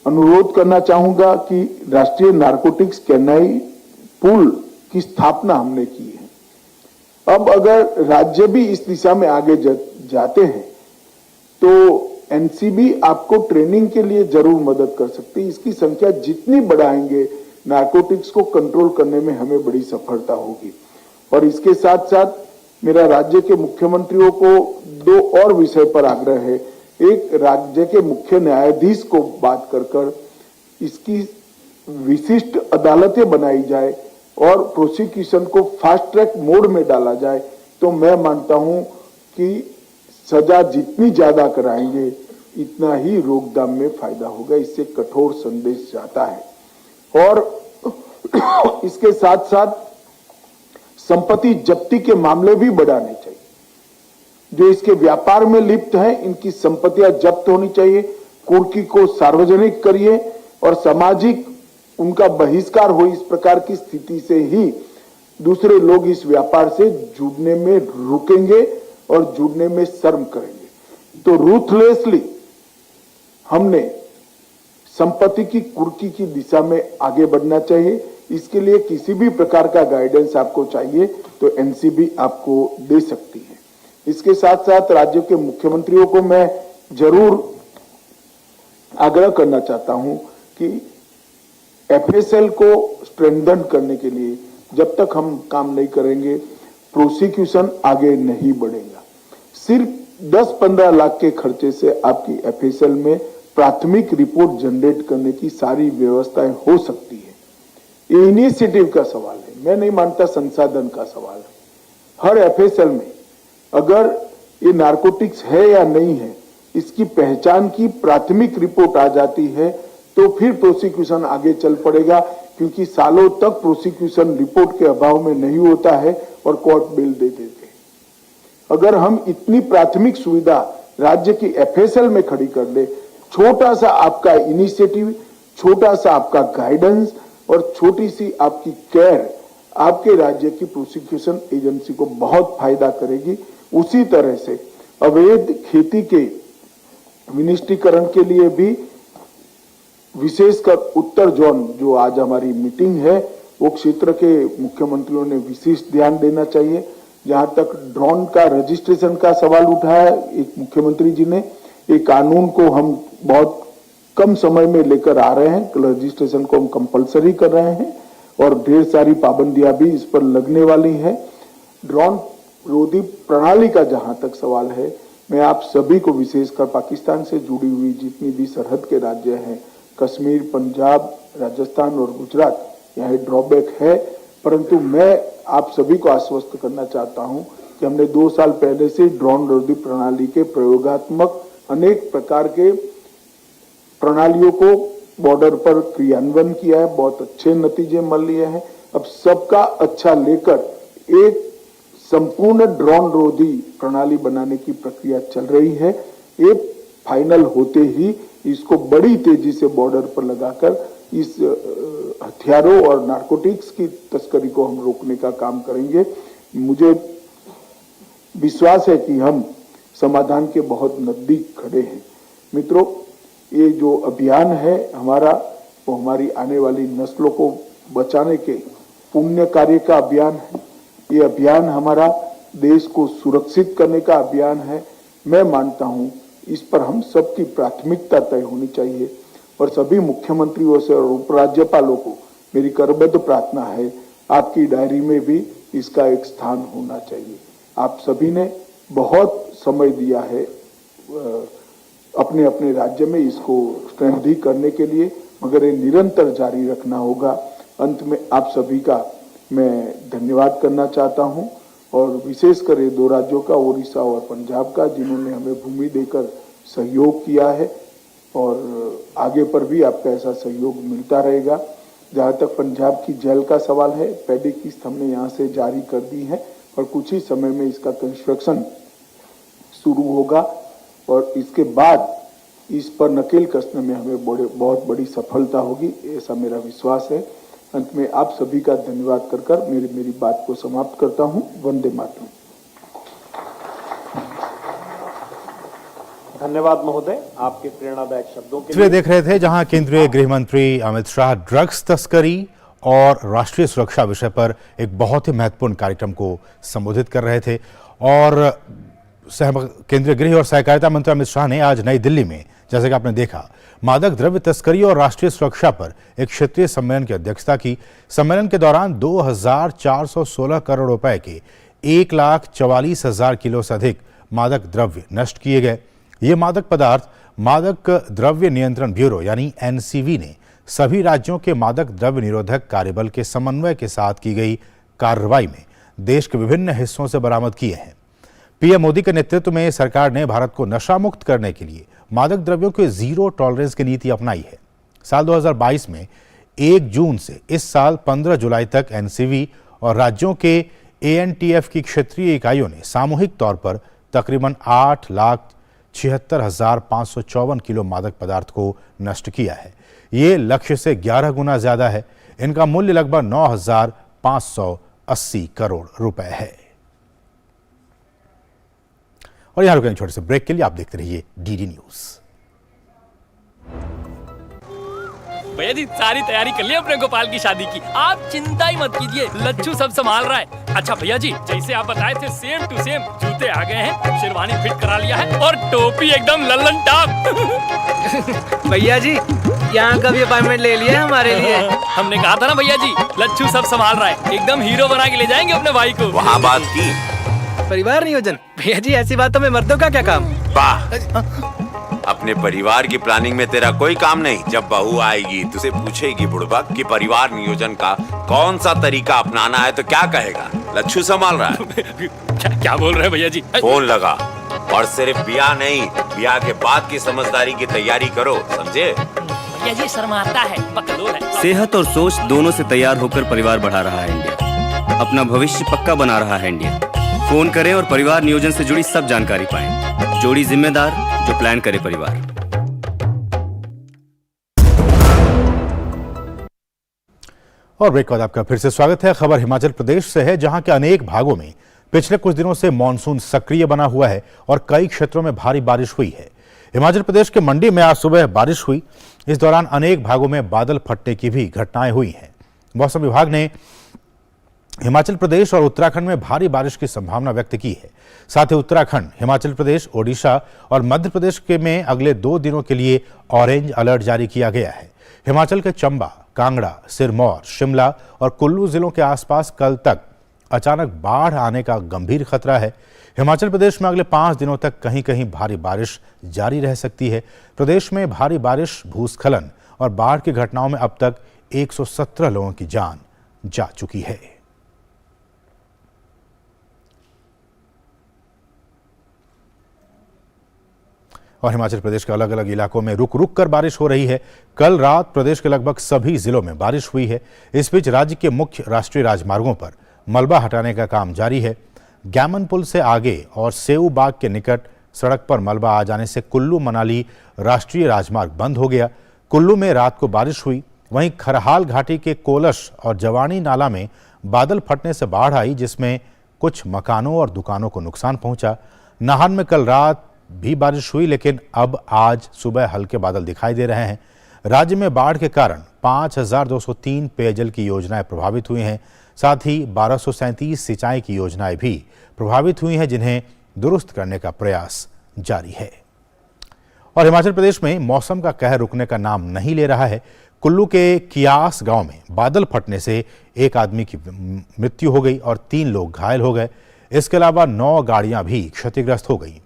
अनुरोध करना चाहूंगा कि राष्ट्रीय नारकोटिक्स कैनाई पूल की स्थापना हमने की है। अब अगर राज्य भी इस दिशा में आगे जाते हैं तो एनसीबी आपको ट्रेनिंग के लिए जरूर मदद कर सकती है। इसकी संख्या जितनी बढ़ाएंगे, नारकोटिक्स को कंट्रोल करने में हमें बड़ी सफलता होगी। और इसके साथ साथ मेरा राज्य के मुख्यमंत्रियों को दो और विषय पर आग्रह है। एक, राज्य के मुख्य न्यायाधीश को बात कर इसकी विशिष्ट अदालतें बनाई जाए और प्रोसिक्यूशन को फास्ट ट्रैक मोड में डाला जाए, तो मैं मानता हूं कि सजा जितनी ज्यादा कराएंगे इतना ही रोकथाम में फायदा होगा। इससे कठोर संदेश जाता है। और इसके साथ साथ संपत्ति जब्ती के मामले भी बढ़ाने चाहिए। जो इसके व्यापार में लिप्त हैं, इनकी संपत्तियां जब्त होनी चाहिए। कुर्की को सार्वजनिक करिए और सामाजिक उनका बहिष्कार हो, इस प्रकार की स्थिति से ही दूसरे लोग इस व्यापार से जुड़ने में रुकेंगे और जुड़ने में शर्म करेंगे। तो रूथलेसली हमने संपत्ति की कुर्की की दिशा में आगे बढ़ना चाहिए। इसके लिए किसी भी प्रकार का गाइडेंस आपको चाहिए तो एनसीबी आपको दे सकती है। इसके साथ साथ राज्यों के मुख्यमंत्रियों को मैं जरूर आग्रह करना चाहता हूं कि एफएसएल को स्ट्रेंथन करने के लिए जब तक हम काम नहीं करेंगे, प्रोसिक्यूशन आगे नहीं बढ़ेगा। सिर्फ 10-15 लाख के खर्चे से आपकी एफएसएल में प्राथमिक रिपोर्ट जनरेट करने की सारी व्यवस्थाएं हो सकती है। ये इनिशिएटिव का सवाल है, मैं नहीं मानता संसाधन का सवाल है। हर एफएसएल में अगर ये नारकोटिक्स है या नहीं है, इसकी पहचान की प्राथमिक रिपोर्ट आ जाती है तो फिर प्रोसिक्यूशन आगे चल पड़ेगा, क्योंकि सालों तक प्रोसिक्यूशन रिपोर्ट के अभाव में नहीं होता है और कोर्ट बिल दे देते हैं। अगर हम इतनी प्राथमिक सुविधा राज्य की एफएसएल में खड़ी कर ले, छोटा सा आपका इनिशिएटिव, छोटा सा आपका गाइडेंस और छोटी सी आपकी केयर आपके राज्य की प्रोसिक्यूशन एजेंसी को बहुत फायदा करेगी। उसी तरह से अवैध खेती के विनिष्टीकरण के लिए भी विशेषकर उत्तर जोन, जो आज हमारी मीटिंग है, वो क्षेत्र के मुख्यमंत्रियों ने विशेष ध्यान देना चाहिए। जहां तक ड्रोन का रजिस्ट्रेशन का सवाल उठाया एक मुख्यमंत्री जी ने, एक कानून को हम बहुत कम समय में लेकर आ रहे हैं, रजिस्ट्रेशन को हम कंपलसरी कर रहे हैं और ढेर सारी पाबंदियां भी इस पर लगने वाली हैं। ड्रोन रोधी प्रणाली का जहां तक सवाल है, मैं आप सभी को विशेषकर पाकिस्तान से जुड़ी हुई जितनी भी सरहद के राज्य हैं, कश्मीर, पंजाब, राजस्थान और गुजरात, यहाँ ड्रॉबैक है, परंतु मैं आप सभी को आश्वस्त करना चाहता हूं कि हमने 2 साल पहले से ड्रोन रोधी प्रणाली के प्रयोगात्मक अनेक प्रकार के प्रणालियों को बॉर्डर पर क्रियान्वयन किया है, बहुत अच्छे नतीजे मिल लिए हैं। अब सबका अच्छा लेकर एक संपूर्ण ड्रोन रोधी प्रणाली बनाने की प्रक्रिया चल रही है। ये फाइनल होते ही इसको बड़ी तेजी से बॉर्डर पर लगाकर इस हथियारों और नारकोटिक्स की तस्करी को हम रोकने का काम करेंगे। मुझे विश्वास है कि हम समाधान के बहुत नजदीक खड़े हैं। मित्रों, ये जो अभियान है हमारा, वो हमारी आने वाली नस्लों को बचाने के पुण्य कार्य का अभियान है। ये अभियान हमारा देश को सुरक्षित करने का अभियान है। मैं मानता हूं इस पर हम सबकी प्राथमिकता तय होनी चाहिए और सभी मुख्यमंत्रियों से और उपराज्यपालों को मेरी करबद्ध प्रार्थना है, आपकी डायरी में भी इसका एक स्थान होना चाहिए। आप सभी ने बहुत समय दिया है अपने अपने राज्य में इसको स्ट्रेंथी करने के लिए। मगर ये निरंतर जारी रखना होगा। अंत में आप सभी का मैं धन्यवाद करना चाहता हूं और विशेषकर ये 2 राज्यों का, ओडिशा और पंजाब का, जिन्होंने हमें भूमि देकर सहयोग किया है और आगे पर भी आपका ऐसा सहयोग मिलता रहेगा। जहां तक पंजाब की जेल का सवाल है, पैडी किस्त हमने यहाँ से जारी कर दी है और कुछ ही समय में इसका कंस्ट्रक्शन शुरू होगा और इसके बाद इस पर नकेल कसने में हमें बहुत बड़ी सफलता होगी, ऐसा मेरा विश्वास है। अंत में आप सभी का धन्यवाद कर मेरी बात को समाप्त करता हूं। वंदे मातरम। धन्यवाद महोदय आपके प्रेरणादायक शब्दों के लिए। देख रहे थे जहां केंद्रीय गृह मंत्री अमित शाह ड्रग्स तस्करी और राष्ट्रीय सुरक्षा विषय पर एक बहुत ही महत्वपूर्ण कार्यक्रम को संबोधित कर रहे थे और केंद्रीय गृह और सहकारिता मंत्री अमित शाह ने आज नई दिल्ली में, जैसे कि आपने देखा, मादक द्रव्य तस्करी और राष्ट्रीय सुरक्षा पर एक क्षेत्रीय सम्मेलन की अध्यक्षता की। सम्मेलन के दौरान 2416 करोड़ रुपए के 1,44,000 किलो से अधिक मादक द्रव्य नष्ट किए गए। ये मादक पदार्थ मादक द्रव्य नियंत्रण ब्यूरो यानी एनसीबी ने सभी राज्यों के मादक द्रव्य निरोधक कार्यबल के समन्वय के साथ की गई कार्रवाई में देश के विभिन्न हिस्सों से बरामद किए हैं। पीएम मोदी के नेतृत्व में सरकार ने भारत को नशा मुक्त करने के लिए मादक द्रव्यों के जीरो टॉलरेंस की नीति अपनाई है। साल 2022 में 1 जून से इस साल 15 जुलाई तक एनसीबी और राज्यों के एएनटीएफ की क्षेत्रीय इकाइयों ने सामूहिक तौर पर तकरीबन 8,76,554 किलो मादक पदार्थ को नष्ट किया है। ये लक्ष्य से 11 गुना ज्यादा है। इनका मूल्य लगभग 9,580 करोड़ रुपए है। और यहां रुकेंगे छोटे से ब्रेक के लिए। आप देखते रहिए डीडी न्यूज। भैया जी सारी तैयारी कर ली अपने गोपाल की शादी की, आप चिंता ही मत कीजिए, लच्छू सब संभाल रहा है। अच्छा भैया जी, जैसे आप बताए थे सेम टू सेम जूते आ गए हैं, शेरवानी फिट करा लिया है और टोपी एकदम लल्लन टॉप। भैया जी यहाँ का भी अपॉइंटमेंट ले लिया हमारे लिए। हमने कहा था ना भैया जी, लच्छू सब संभाल रहा है, एकदम हीरो बना के ले जाएंगे अपने भाई को। वहाँ बात की परिवार नियोजन। भैया जी ऐसी बातों में मर्दों का क्या काम। वाह, अपने परिवार की प्लानिंग में तेरा कोई काम नहीं। जब बहू आएगी तुझे पूछेगी बुड़बक कि परिवार नियोजन का कौन सा तरीका अपनाना है तो क्या कहेगा, लच्छू संभाल रहा है। क्या बोल रहे हैं भैया जी। फोन लगा और सिर्फ ब्याह नहीं, ब्याह के बाद की समझदारी की तैयारी करो, समझे। भैया जी शर्माता है, बकलोल है। सेहत और सोच दोनों से तैयार होकर परिवार बढ़ा रहा है इंडिया, अपना भविष्य पक्का बना रहा है इंडिया। फोन करें और परिवार नियोजन से जुड़ी सब जानकारी पाएं। जोड़ी जिम्मेदार जो प्लान करे परिवार। और ब्रेक के बाद आपका फिर से स्वागत है। खबर हिमाचल प्रदेश से है, जहां के अनेक भागों में पिछले कुछ दिनों से मानसून सक्रिय बना हुआ है और कई क्षेत्रों में भारी बारिश हुई है। हिमाचल प्रदेश के मंडी में आज सुबह बारिश हुई। इस दौरान अनेक भागों में बादल फटने की भी घटनाएं हुई हैं। मौसम विभाग ने हिमाचल प्रदेश और उत्तराखंड में भारी बारिश की संभावना व्यक्त की है। साथ ही उत्तराखंड, हिमाचल प्रदेश, ओडिशा और मध्य प्रदेश के में अगले 2 दिनों के लिए ऑरेंज अलर्ट जारी किया गया है। हिमाचल के चंबा, कांगड़ा, सिरमौर, शिमला और कुल्लू जिलों के आसपास कल तक अचानक बाढ़ आने का गंभीर खतरा है। हिमाचल प्रदेश में अगले 5 दिनों तक कहीं कहीं भारी बारिश जारी रह सकती है। प्रदेश में भारी बारिश, भूस्खलन और बाढ़ की घटनाओं में अब तक 117 लोगों की जान जा चुकी है। और हिमाचल प्रदेश के अलग अलग इलाकों में रुक रुक कर बारिश हो रही है। कल रात प्रदेश के लगभग सभी जिलों में बारिश हुई है। इस बीच राज्य के मुख्य राष्ट्रीय राजमार्गों पर मलबा हटाने का काम जारी है। गैमन पुल से आगे और सेऊ बाग के निकट सड़क पर मलबा आ जाने से कुल्लू मनाली राष्ट्रीय राजमार्ग बंद हो गया। कुल्लू में रात को बारिश हुई। वहीं खरहाल घाटी के कोलश और जवानी नाला में बादल फटने से बाढ़ आई, जिसमें कुछ मकानों और दुकानों को नुकसान पहुंचा। नाहन में कल रात भी बारिश हुई, लेकिन अब आज सुबह हल्के बादल दिखाई दे रहे हैं। राज्य में बाढ़ के कारण 5,203 पेयजल की योजनाएं प्रभावित हुई हैं। साथ ही 1237 सिंचाई की योजनाएं भी प्रभावित हुई हैं, जिन्हें दुरुस्त करने का प्रयास जारी है। और हिमाचल प्रदेश में मौसम का कहर रुकने का नाम नहीं ले रहा है। कुल्लू के कियास गांव में बादल फटने से एक आदमी की मृत्यु हो गई और 3 लोग घायल हो गए। इसके अलावा 9 गाड़ियां भी क्षतिग्रस्त हो गई।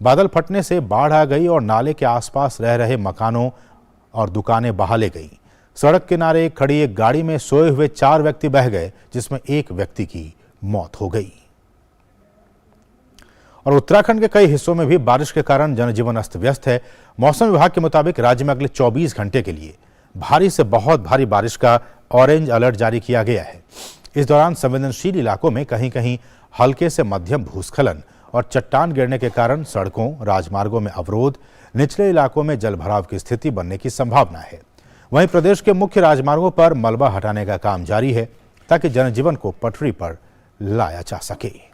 बादल फटने से बाढ़ आ गई और नाले के आसपास रह रहे मकानों और दुकानें बहा ले गईं। सड़क किनारे खड़ी एक गाड़ी में सोए हुए 4 व्यक्ति बह गए, जिसमें एक व्यक्ति की मौत हो गई। और उत्तराखंड के कई हिस्सों में भी बारिश के कारण जनजीवन अस्त व्यस्त है। मौसम विभाग के मुताबिक राज्य में अगले 24 घंटे के लिए भारी से बहुत भारी बारिश का ऑरेंज अलर्ट जारी किया गया है। इस दौरान संवेदनशील इलाकों में कहीं कहीं हल्के से मध्यम भूस्खलन और चट्टान गिरने के कारण सड़कों, राजमार्गों में अवरोध, निचले इलाकों में जलभराव की स्थिति बनने की संभावना है। वहीं प्रदेश के मुख्य राजमार्गों पर मलबा हटाने का काम जारी है ताकि जनजीवन को पटरी पर लाया जा सके।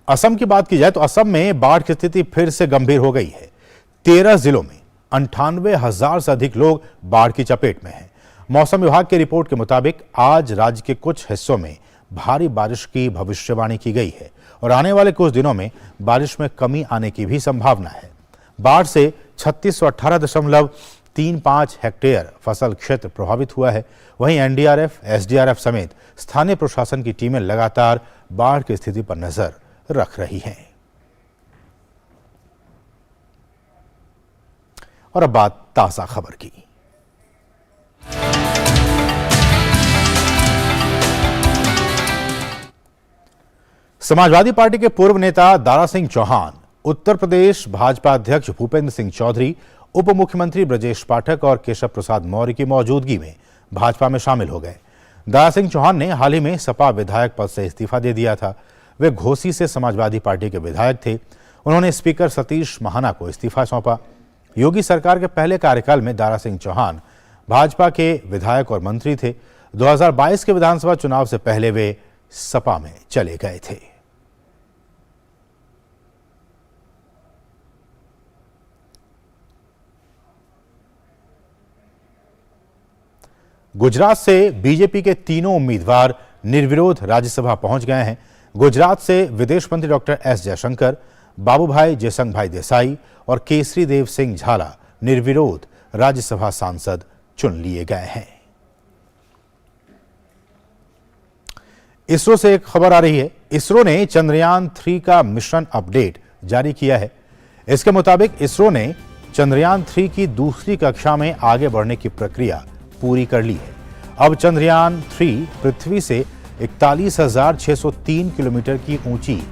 असम की बात की जाए तो असम में बाढ़ की स्थिति फिर से गंभीर हो गई है। 13 जिलों में 98,000 से अधिक लोग बाढ़ की चपेट में हैं। मौसम विभाग की रिपोर्ट के मुताबिक आज राज्य के कुछ हिस्सों में भारी बारिश की भविष्यवाणी की गई है और आने वाले कुछ दिनों में बारिश में कमी आने की भी संभावना है। बाढ़ से 3618.35 हेक्टेयर फसल क्षेत्र प्रभावित हुआ है। वहीं एनडीआरएफ, एसडीआरएफ समेत स्थानीय प्रशासन की टीमें लगातार बाढ़ की स्थिति पर नजर रख रही हैं। और अब बात ताजा खबर की। समाजवादी पार्टी के पूर्व नेता दारा सिंह चौहान, उत्तर प्रदेश भाजपा अध्यक्ष भूपेंद्र सिंह चौधरी, उप मुख्यमंत्री ब्रजेश पाठक और केशव प्रसाद मौर्य की मौजूदगी में भाजपा में शामिल हो गए। दारा सिंह चौहान ने हाल ही में सपा विधायक पद से इस्तीफा दे दिया था। वे घोसी से समाजवादी पार्टी के विधायक थे। उन्होंने स्पीकर सतीश महाना को इस्तीफा सौंपा। योगी सरकार के पहले कार्यकाल में दारा सिंह चौहान भाजपा के विधायक और मंत्री थे। 2022 के विधानसभा चुनाव से पहले वे सपा में चले गए थे। गुजरात से बीजेपी के तीनों उम्मीदवार निर्विरोध राज्यसभा पहुंच गए हैं। गुजरात से विदेश मंत्री डॉक्टर एस जयशंकर, बाबूभाई जेसंगभाई देसाई और केसरी देव सिंह झाला निर्विरोध राज्यसभा सांसद चुन लिए गए हैं। इसरो से एक खबर आ रही है। इसरो ने चंद्रयान 3 का मिशन अपडेट जारी किया है। इसके मुताबिक इसरो ने चंद्रयान 3 की दूसरी कक्षा में आगे बढ़ने की प्रक्रिया पूरी कर ली है। अब चंद्रयान 3 पृथ्वी से 41,603 किलोमीटर की ऊंची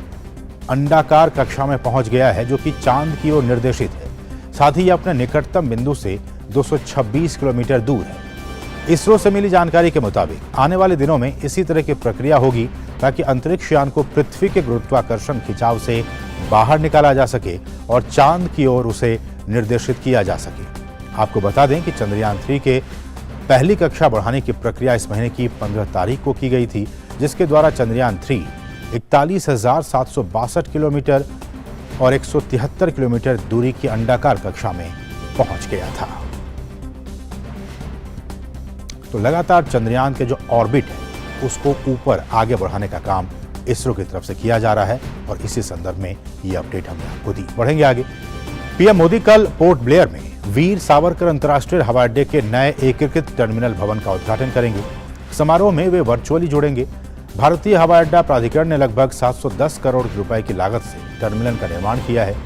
अंडाकार कक्षा में पहुंच गया है, जो कि चांद की ओर निर्देशित है। साथ ही यह अपने निकटतम बिंदु से 226 किलोमीटर दूर है। इसरो से मिली जानकारी के मुताबिक आने वाले दिनों में इसी तरह की प्रक्रिया होगी ताकि अंतरिक्ष यान को पृथ्वी के गुरुत्वाकर्षण खिंचाव से बाहर निकाला जा सके और चांद की ओर उसे निर्देशित किया जा सके। आपको बता दें कि चंद्रयान 3 के पहली कक्षा बढ़ाने की प्रक्रिया इस महीने की 15 तारीख को की गई थी, जिसके द्वारा चंद्रयान 3 41,762 किलोमीटर और 173 किलोमीटर दूरी की अंडाकार कक्षा में पहुंच गया था। तो लगातार चंद्रयान के जो ऑर्बिट है उसको ऊपर आगे बढ़ाने का काम इसरो की तरफ से किया जा रहा है और इसी संदर्भ में ये अपडेट हमने आपको दी। बढ़ेंगे आगे। पीएम मोदी कल पोर्ट ब्लेयर में वीर सावरकर अंतर्राष्ट्रीय हवाई अड्डे के नए एकीकृत टर्मिनल भवन का उद्घाटन करेंगे। समारोह में वे वर्चुअली जुड़ेंगे। भारतीय हवाई अड्डा प्राधिकरण ने लगभग 710 करोड़ रुपए की लागत से टर्मिनल का निर्माण किया है।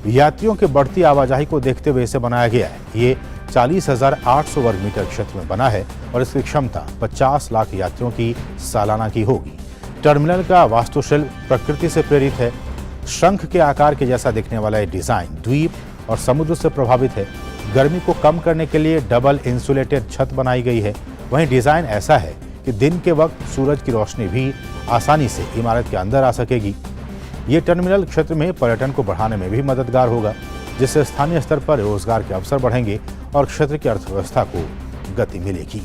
यात्रियों की बढ़ती आवाजाही को देखते हुए इसे बनाया गया है। ये 40,800 वर्ग मीटर क्षेत्र में बना है और इसकी क्षमता 50 लाख यात्रियों की सालाना की होगी। टर्मिनल का वास्तुशिल्प प्रकृति से प्रेरित है। शंख के आकार के जैसा दिखने वाला ये डिजाइन द्वीप और समुद्र से प्रभावित है। गर्मी को कम करने के लिए डबल इंसुलेटेड छत बनाई गई है। वहीं डिजाइन ऐसा है कि दिन के वक्त सूरज की रोशनी भी आसानी से इमारत के अंदर आ सकेगी। ये टर्मिनल क्षेत्र में पर्यटन को बढ़ाने में भी मददगार होगा, जिससे स्थानीय स्तर पर रोजगार के अवसर बढ़ेंगे और क्षेत्र की अर्थव्यवस्था को गति मिलेगी।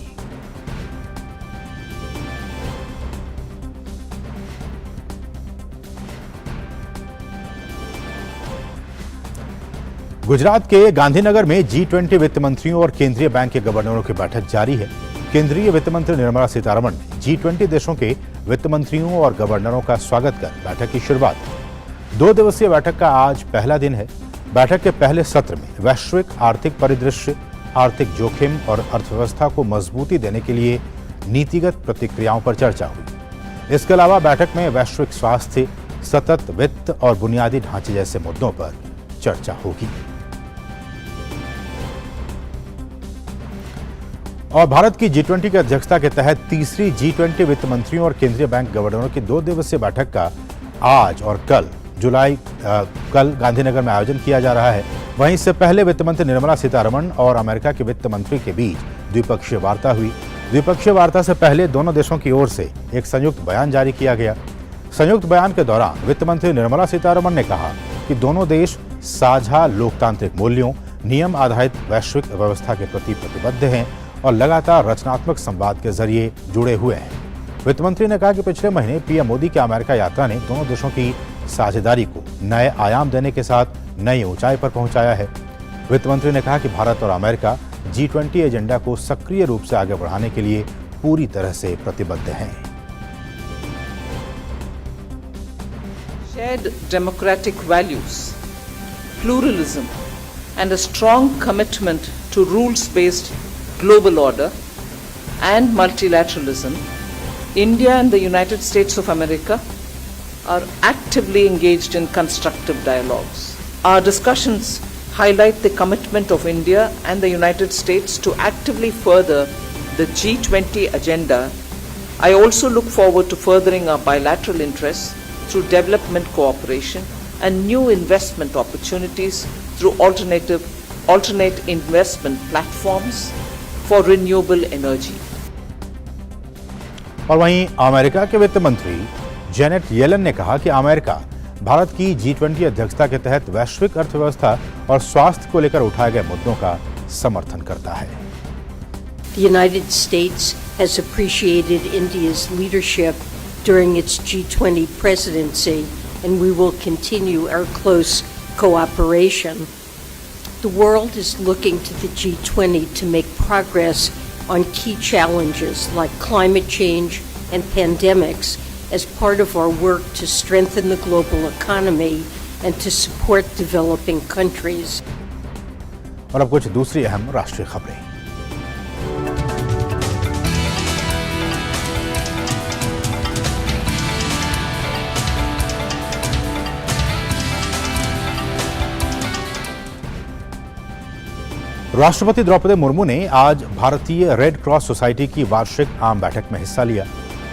गुजरात के गांधीनगर में G20 वित्त मंत्रियों और केंद्रीय बैंक के गवर्नरों की बैठक जारी है। केंद्रीय वित्त मंत्री निर्मला सीतारमण ने G20 देशों के वित्त मंत्रियों और गवर्नरों का स्वागत कर बैठक की शुरुआत की। 2 दिवसीय बैठक का आज पहला दिन है। बैठक के पहले सत्र में वैश्विक आर्थिक परिदृश्य, आर्थिक जोखिम और अर्थव्यवस्था को मजबूती देने के लिए नीतिगत प्रतिक्रियाओं पर चर्चा हुई। इसके अलावा बैठक में वैश्विक स्वास्थ्य, सतत वित्त और बुनियादी ढांचे जैसे मुद्दों पर चर्चा होगी। और भारत की G20 की अध्यक्षता के तहत तीसरी G20 वित्त मंत्रियों और केंद्रीय बैंक गवर्नरों की 2 दिवसीय बैठक का आज और कल गांधीनगर में आयोजन किया जा रहा है। वहीं इससे पहले वित्त मंत्री निर्मला सीतारमण और अमेरिका के वित्त मंत्री के बीच द्विपक्षीय वार्ता हुई। द्विपक्षीय वार्ता से पहले दोनों देशों की ओर से एक संयुक्त बयान जारी किया गया। संयुक्त बयान के दौरान वित्त मंत्री निर्मला सीतारमण ने कहा कि दोनों देश साझा लोकतांत्रिक मूल्यों, नियम आधारित वैश्विक व्यवस्था के प्रति प्रतिबद्ध हैं और लगातार रचनात्मक संवाद के जरिए जुड़े हुए हैं। वित्त मंत्री ने कहा कि पिछले महीने पीएम मोदी की अमेरिका यात्रा ने दोनों देशों की साझेदारी को नए आयाम देने के साथ नई ऊंचाई पर पहुंचाया है। वित्त मंत्री ने कहा कि भारत और अमेरिका G20 एजेंडा को सक्रिय रूप से आगे बढ़ाने के लिए पूरी तरह से प्रतिबद्ध हैं। Shared democratic values, pluralism, and a strong commitment to rules-based global order and multilateralism, India and the United States of America are actively engaged in constructive dialogues. Our discussions highlight the commitment of India and the United States to actively further the G20 agenda. I also look forward to furthering our bilateral interests through development cooperation and new investment opportunities through alternate investment platforms for renewable energy. और वहीं America के वित्त मंत्री Janet Yellen ने कहा कि America Bharat की G20 अध्यक्षता के तहत वैश्विक अर्थव्यवस्था और स्वास्थ्य को लेकर उठाए गए मुद्दों का समर्थन करता है। The United States has appreciated India's leadership during its G20 presidency, and we will continue our close cooperation. The world is looking to the G20 to make progress on key challenges like climate change and pandemics as part of our work to strengthen the global economy and to support developing countries. और अब कुछ दूसरी अहम राष्ट्रीय खबरें। राष्ट्रपति द्रौपदी मुर्मू ने आज भारतीय रेड क्रॉस सोसाइटी की वार्षिक आम बैठक में हिस्सा लिया।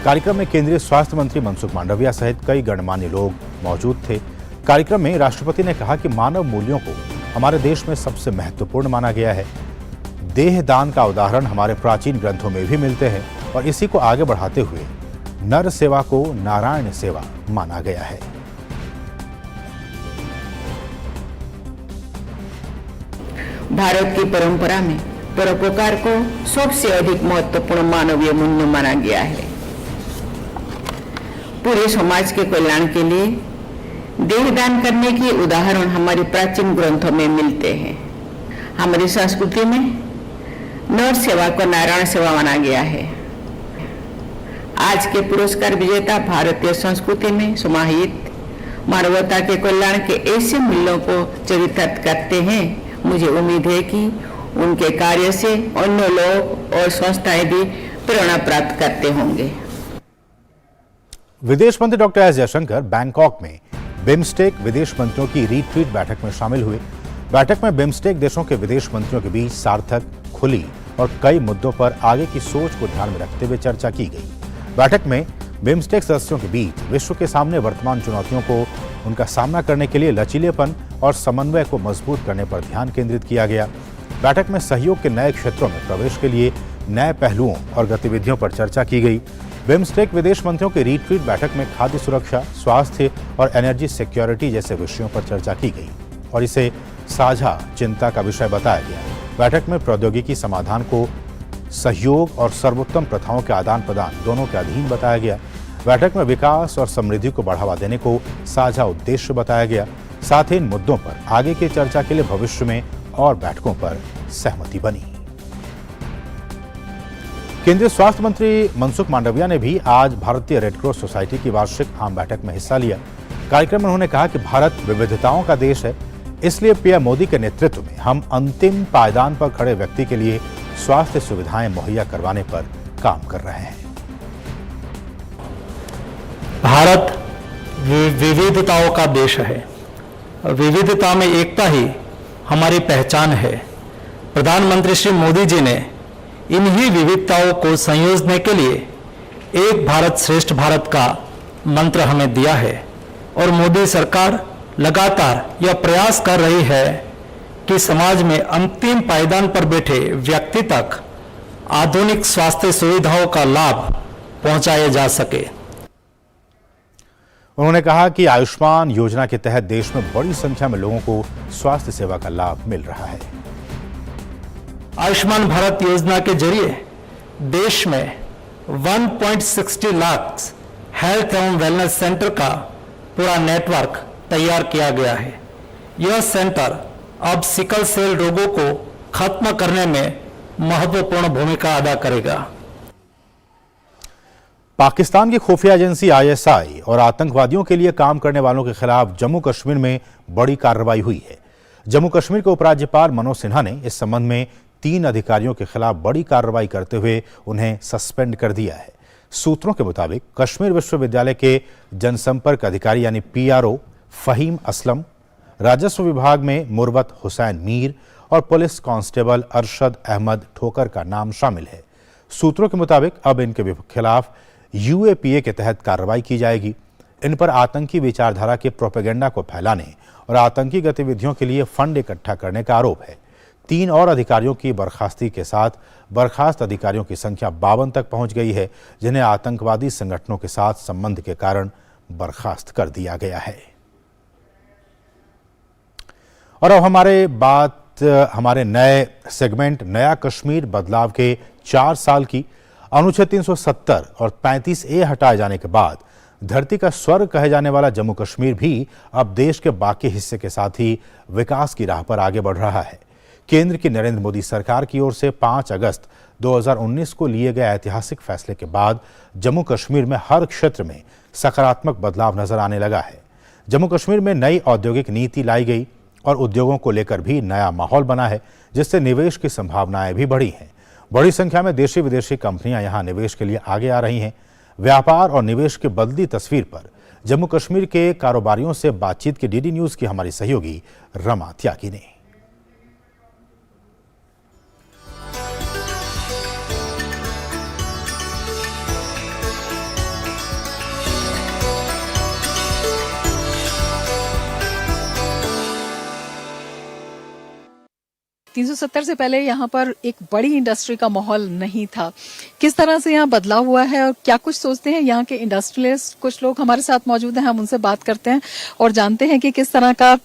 कार्यक्रम में केंद्रीय स्वास्थ्य मंत्री मनसुख मांडविया सहित कई गणमान्य लोग मौजूद थे। कार्यक्रम में राष्ट्रपति ने कहा कि मानव मूल्यों को हमारे देश में सबसे महत्वपूर्ण माना गया है। देह दान का उदाहरण हमारे प्राचीन ग्रंथों में भी मिलते हैं और इसी को आगे बढ़ाते हुए नर सेवा को नारायण सेवा माना गया है। भारत की परंपरा में परोपकार को सबसे अधिक महत्वपूर्ण मानवीय मूल्य माना गया है। पूरे समाज के कल्याण के लिए देहदान करने के उदाहरण हमारे प्राचीन ग्रंथों में मिलते हैं। हमारी संस्कृति में नर सेवा को नारायण सेवा माना गया है। आज के पुरस्कार विजेता भारतीय संस्कृति में समाहित मानवता के कल्याण के ऐसे मूल्यों को चरितार्थ करते हैं। मुझे उम्मीद है कि उनके कार्य से अन्य लोग और संस्थाएं भी प्रेरणा प्राप्त करते होंगे। विदेश मंत्री डॉक्टर एस जयशंकर बैंकॉक में बिम्स्टेक विदेश मंत्रियों की रिट्रीट बैठक में शामिल हुए। बैठक में बिम्स्टेक देशों के विदेश मंत्रियों के बीच सार्थक, खुली और कई मुद्दों पर आगे की सोच को ध्यान में रखते हुए चर्चा की गई। बैठक में बिम्स्टेक सदस्यों के बीच विश्व के सामने वर्तमान चुनौतियों को उनका सामना करने के लिए लचीलेपन और समन्वय को मजबूत करने पर ध्यान केंद्रित किया गया। बैठक में सहयोग के नए क्षेत्रों में प्रवेश के लिए नए पहलुओं और गतिविधियों पर चर्चा की गई। बिम्स्टेक विदेश मंत्रियों की रिट्रीट बैठक में खाद्य सुरक्षा, स्वास्थ्य और एनर्जी सिक्योरिटी जैसे विषयों पर चर्चा की गई और इसे साझा चिंता का विषय बताया गया। बैठक में प्रौद्योगिकी समाधान को सहयोग और सर्वोत्तम प्रथाओं के आदान प्रदान दोनों के अधीन बताया गया। बैठक में विकास और समृद्धि को बढ़ावा देने को साझा उद्देश्य बताया गया। साथ ही इन मुद्दों पर आगे की चर्चा के लिए भविष्य में और बैठकों पर सहमति बनी। केंद्रीय स्वास्थ्य मंत्री मनसुख मांडविया ने भी आज भारतीय रेड क्रॉस सोसाइटी की वार्षिक आम बैठक में हिस्सा लिया। कार्यक्रम में उन्होंने कहा कि भारत विविधताओं का देश है, इसलिए पीएम मोदी के नेतृत्व में हम अंतिम पायदान पर खड़े व्यक्ति के लिए स्वास्थ्य सुविधाएं मुहैया करवाने पर काम कर रहे हैं। भारत विविधताओं का देश है। विविधता में एकता ही हमारी पहचान है। प्रधानमंत्री श्री मोदी जी ने इन्हीं विविधताओं को संयोजने के लिए एक भारत श्रेष्ठ भारत का मंत्र हमें दिया है और मोदी सरकार लगातार यह प्रयास कर रही है कि समाज में अंतिम पायदान पर बैठे व्यक्ति तक आधुनिक स्वास्थ्य सुविधाओं का लाभ पहुंचाया जा सके। उन्होंने कहा कि आयुष्मान योजना के तहत देश में बड़ी संख्या में लोगों को स्वास्थ्य सेवा का लाभ मिल रहा है। आयुष्मान भारत योजना के जरिए देश में 1.60 लाख हेल्थ एवं वेलनेस सेंटर का पूरा नेटवर्क तैयार किया गया है। यह सेंटर अब सिकल सेल रोगों को खत्म करने में महत्वपूर्ण भूमिका अदा करेगा। पाकिस्तान की खुफिया एजेंसी आईएसआई और आतंकवादियों के लिए काम करने वालों के खिलाफ जम्मू कश्मीर में बड़ी कार्रवाई हुई है। जम्मू कश्मीर के उपराज्यपाल मनोज सिन्हा ने इस संबंध में 3 अधिकारियों के खिलाफ बड़ी कार्रवाई करते हुए उन्हें सस्पेंड कर दिया है। सूत्रों के मुताबिक कश्मीर विश्वविद्यालय के जनसंपर्क अधिकारी यानी पीआरओ फहीम असलम, राजस्व विभाग में मुरवत हुसैन मीर और पुलिस कांस्टेबल अरशद अहमद ठोकर का नाम शामिल है। सूत्रों के मुताबिक अब इनके खिलाफ यूएपीए के तहत कार्रवाई की जाएगी। इन पर आतंकी विचारधारा के प्रोपेगेंडा को फैलाने और आतंकी गतिविधियों के लिए फंड इकट्ठा करने का आरोप है। 3 और अधिकारियों की बर्खास्ती के साथ बर्खास्त अधिकारियों की संख्या 52 तक पहुंच गई है, जिन्हें आतंकवादी संगठनों के साथ संबंध के कारण बर्खास्त कर दिया गया है। और अब हमारे नए सेगमेंट नया कश्मीर बदलाव के 4 साल की अनुच्छेद 370 और 35A हटाए जाने के बाद धरती का स्वर्ग कहे जाने वाला जम्मू कश्मीर भी अब देश के बाकी हिस्से के साथ ही विकास की राह पर आगे बढ़ रहा है। केंद्र की नरेंद्र मोदी सरकार की ओर से 5 अगस्त 2019 को लिए गए ऐतिहासिक फैसले के बाद जम्मू कश्मीर में हर क्षेत्र में सकारात्मक बदलाव नजर आने लगा है। जम्मू कश्मीर में नई औद्योगिक नीति लाई गई और उद्योगों को लेकर भी नया माहौल बना है, जिससे निवेश की संभावनाएं भी बढ़ी हैं। बड़ी संख्या में देशी विदेशी कंपनियां यहां निवेश के लिए आगे आ रही हैं। व्यापार और निवेश की बदलती तस्वीर पर जम्मू कश्मीर के कारोबारियों से बातचीत की डीडी न्यूज की हमारी सहयोगी रमा त्यागी ने। तीन 370 से पहले यहाँ पर एक बड़ी इंडस्ट्री का माहौल नहीं था। किस तरह से यहाँ बदलाव हुआ है और क्या कुछ सोचते हैं यहाँ के इंडस्ट्रियलिस्ट? कुछ लोग हमारे साथ मौजूद हैं, हम उनसे बात करते हैं और जानते हैं कि किस तरह का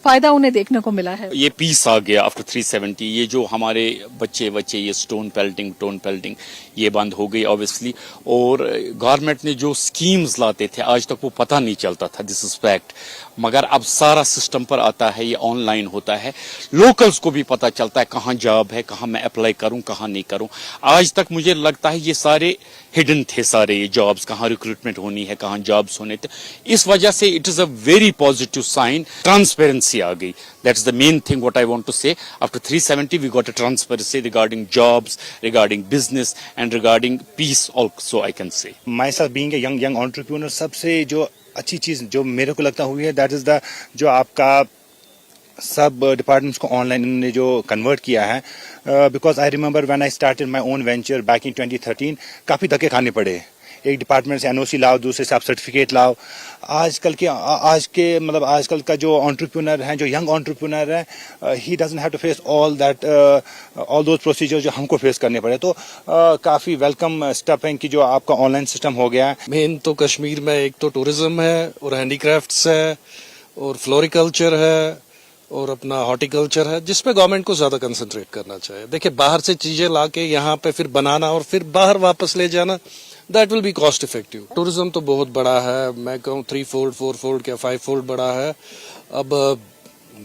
फायदा उन्हें देखने को मिला है। ये पीस आ गया आफ्टर 370। ये जो हमारे बच्चे ये स्टोन पेल्टिंग ये बंद हो गई ऑब्वियसली। और गवर्नमेंट ने जो स्कीम्स लाते थे आज तक वो पता नहीं चलता था, दिस इज फैक्ट। मगर अब सारा सिस्टम पर आता है, ये ऑनलाइन होता है, लोकल्स को भी पता चलता है कहाँ जॉब है, कहाँ मैं अप्लाई करूं, कहाँ नहीं करूं। आज तक मुझे लगता है ये सारे हिडन थे, सारे ये जॉब्स, कहाँ रिक्रूटमेंट होनी है, कहाँ जॉब्स होने थे। इस वजह से it is a very positive sign, transparency आ गई। That's the main thing what I want to say. After 370 we got a transparency regarding jobs, regarding business and regarding peace also, I can say. Myself being a young entrepreneur, सबसे जो अच्छी चीज जो मेरे को लगता हुई है, that is the जो आपका सब डिपार्टमेंट्स को ऑनलाइन इन्होंने जो कन्वर्ट किया है। Because I remember when I started my own venture back in 2013, काफ़ी धक्के खाने पड़े। एक डिपार्टमेंट से एनओसी लाओ, दूसरे से आप सर्टिफिकेट लाओ। आजकल का जो एंटरप्रेन्योर हैं, जो यंग एंटरप्रेन्योर है, he doesn't have to face all those procedure जो हमको फेस करने पड़े। तो काफ़ी वेलकम स्टेप है कि जो आपका ऑनलाइन सिस्टम हो गया है। मेन तो कश्मीर में एक तो टूरिज्म है और हैंडीक्राफ्ट्स है और फ्लोरिकल्चर है और अपना हॉर्टिकल्चर है, जिसपे गवर्नमेंट को ज्यादा कंसंट्रेट करना चाहिए। देखिए, बाहर से चीजें लाके यहाँ पे फिर बनाना और फिर बाहर वापस ले जाना, that will be cost effective. Tourism तो बहुत बड़ा है, मैं कहूँ 3-4 4 क्या 5 बड़ा है। अब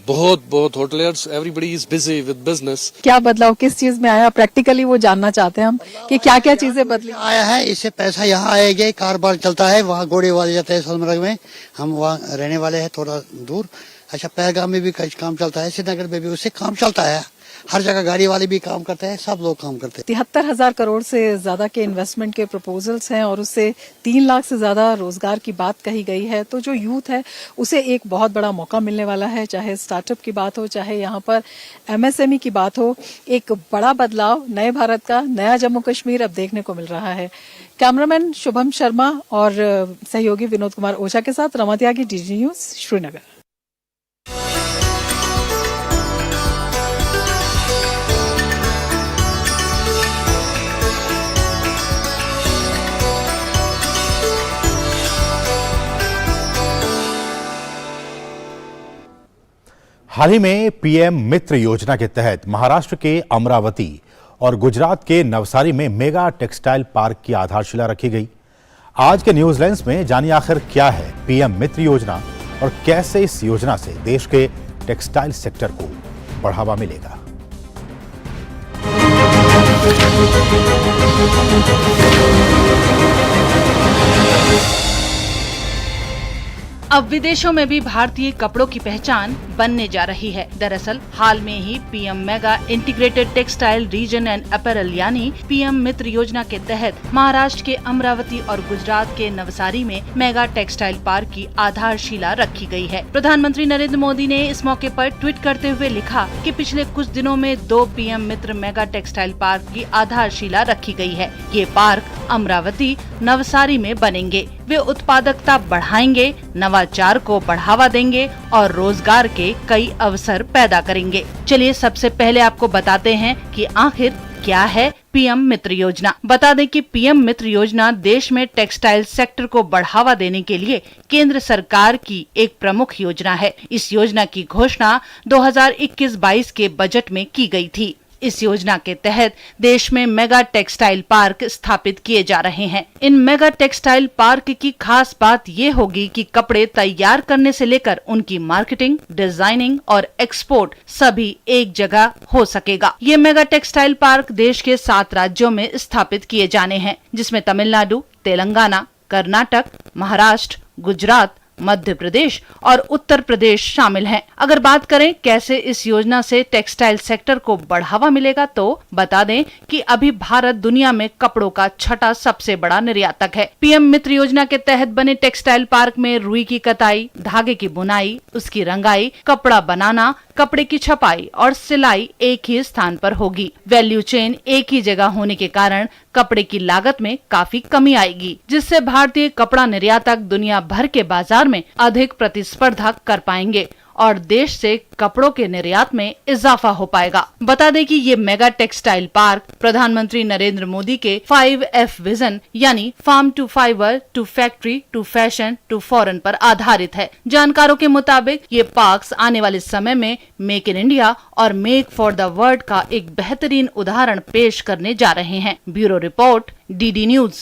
बहुत hoteliers, everybody is busy with business. क्या बदलाव किस चीज में आया प्रैक्टिकली, वो जानना चाहते हैं हम कि क्या क्या चीजें बदली। आया है, इससे पैसा यहाँ आएगा, कारोबार चलता है। वहाँ घोड़े वाले जाते हैं सोनमर्ग में, हम वहाँ रहने वाले हैं थोड़ा दूर। अच्छा, पहलगाम में भी काम चलता है, श्रीनगर में भी उससे काम चलता है। हर जगह गाड़ी वाले भी काम करते हैं, सब लोग काम करते हैं। 73,000 करोड़ से ज्यादा के इन्वेस्टमेंट के प्रपोजल्स हैं और उससे 3 लाख से ज्यादा रोजगार की बात कही गई है। तो जो यूथ है उसे एक बहुत बड़ा मौका मिलने वाला है, चाहे स्टार्टअप की बात हो, चाहे यहाँ पर MSME की बात हो। एक बड़ा बदलाव नए भारत का, नया जम्मू कश्मीर अब देखने को मिल रहा है। कैमरामैन शुभम शर्मा और सहयोगी विनोद कुमार ओझा के साथ रमा त्यागी, DD न्यूज, श्रीनगर। हाल ही में PM मित्र योजना के तहत महाराष्ट्र के अमरावती और गुजरात के नवसारी में मेगा टेक्सटाइल पार्क की आधारशिला रखी गई। आज के न्यूज लेंस में जानिए आखिर क्या है PM मित्र योजना और कैसे इस योजना से देश के टेक्सटाइल सेक्टर को बढ़ावा मिलेगा। अब विदेशों में भी भारतीय कपड़ों की पहचान बनने जा रही है। दरअसल हाल में ही PM mega integrated textile reason and apparel यानी PM मित्र योजना के तहत महाराष्ट्र के अमरावती और गुजरात के नवसारी में मेगा टेक्सटाइल पार्क की आधारशिला रखी गई है। प्रधानमंत्री नरेंद्र मोदी ने इस मौके पर ट्वीट करते हुए लिखा कि पिछले कुछ दिनों में 2 PM मित्र मेगा टेक्सटाइल पार्क की आधारशिला रखी गई है। ये पार्क अमरावती, नवसारी में बनेंगे। वे उत्पादकता बढ़ाएंगे, नवाचार को बढ़ावा देंगे और रोजगार के कई अवसर पैदा करेंगे। चलिए सबसे पहले आपको बताते हैं कि आखिर क्या है PM मित्र योजना। बता दें कि PM मित्र योजना देश में टेक्सटाइल सेक्टर को बढ़ावा देने के लिए केंद्र सरकार की एक प्रमुख योजना है। इस योजना की घोषणा 2021-22 के बजट में की गई थी। इस योजना के तहत देश में मेगा टेक्सटाइल पार्क स्थापित किए जा रहे हैं। इन मेगा टेक्सटाइल पार्क की खास बात ये होगी कि कपड़े तैयार करने से लेकर उनकी मार्केटिंग, डिजाइनिंग और एक्सपोर्ट सभी एक जगह हो सकेगा। ये मेगा टेक्सटाइल पार्क देश के 7 राज्यों में स्थापित किए जाने हैं, जिसमें तमिलनाडु, तेलंगाना, कर्नाटक, महाराष्ट्र, गुजरात, मध्य प्रदेश और उत्तर प्रदेश शामिल हैं। अगर बात करें कैसे इस योजना से टेक्सटाइल सेक्टर को बढ़ावा मिलेगा, तो बता दें कि अभी भारत दुनिया में कपड़ों का 6ठा सबसे बड़ा निर्यातक है। PM मित्र योजना के तहत बने टेक्सटाइल पार्क में रुई की कताई, धागे की बुनाई, उसकी रंगाई, कपड़ा बनाना, कपड़े की छपाई और सिलाई एक ही स्थान पर होगी। वैल्यू चेन एक ही जगह होने के कारण कपड़े की लागत में काफी कमी आएगी, जिससे भारतीय कपड़ा निर्यातक दुनिया भर के बाजार में अधिक प्रतिस्पर्धा कर पाएंगे और देश से कपड़ों के निर्यात में इजाफा हो पाएगा। बता दें कि ये मेगा टेक्सटाइल पार्क प्रधानमंत्री नरेंद्र मोदी के 5F विजन यानी farm to fibre to factory to fashion to foreign पर आधारित है। जानकारों के मुताबिक ये पार्क्स आने वाले समय में मेक इन इंडिया और मेक फॉर द वर्ल्ड का एक बेहतरीन उदाहरण पेश करने जा रहे हैं। Bureau report, DD news.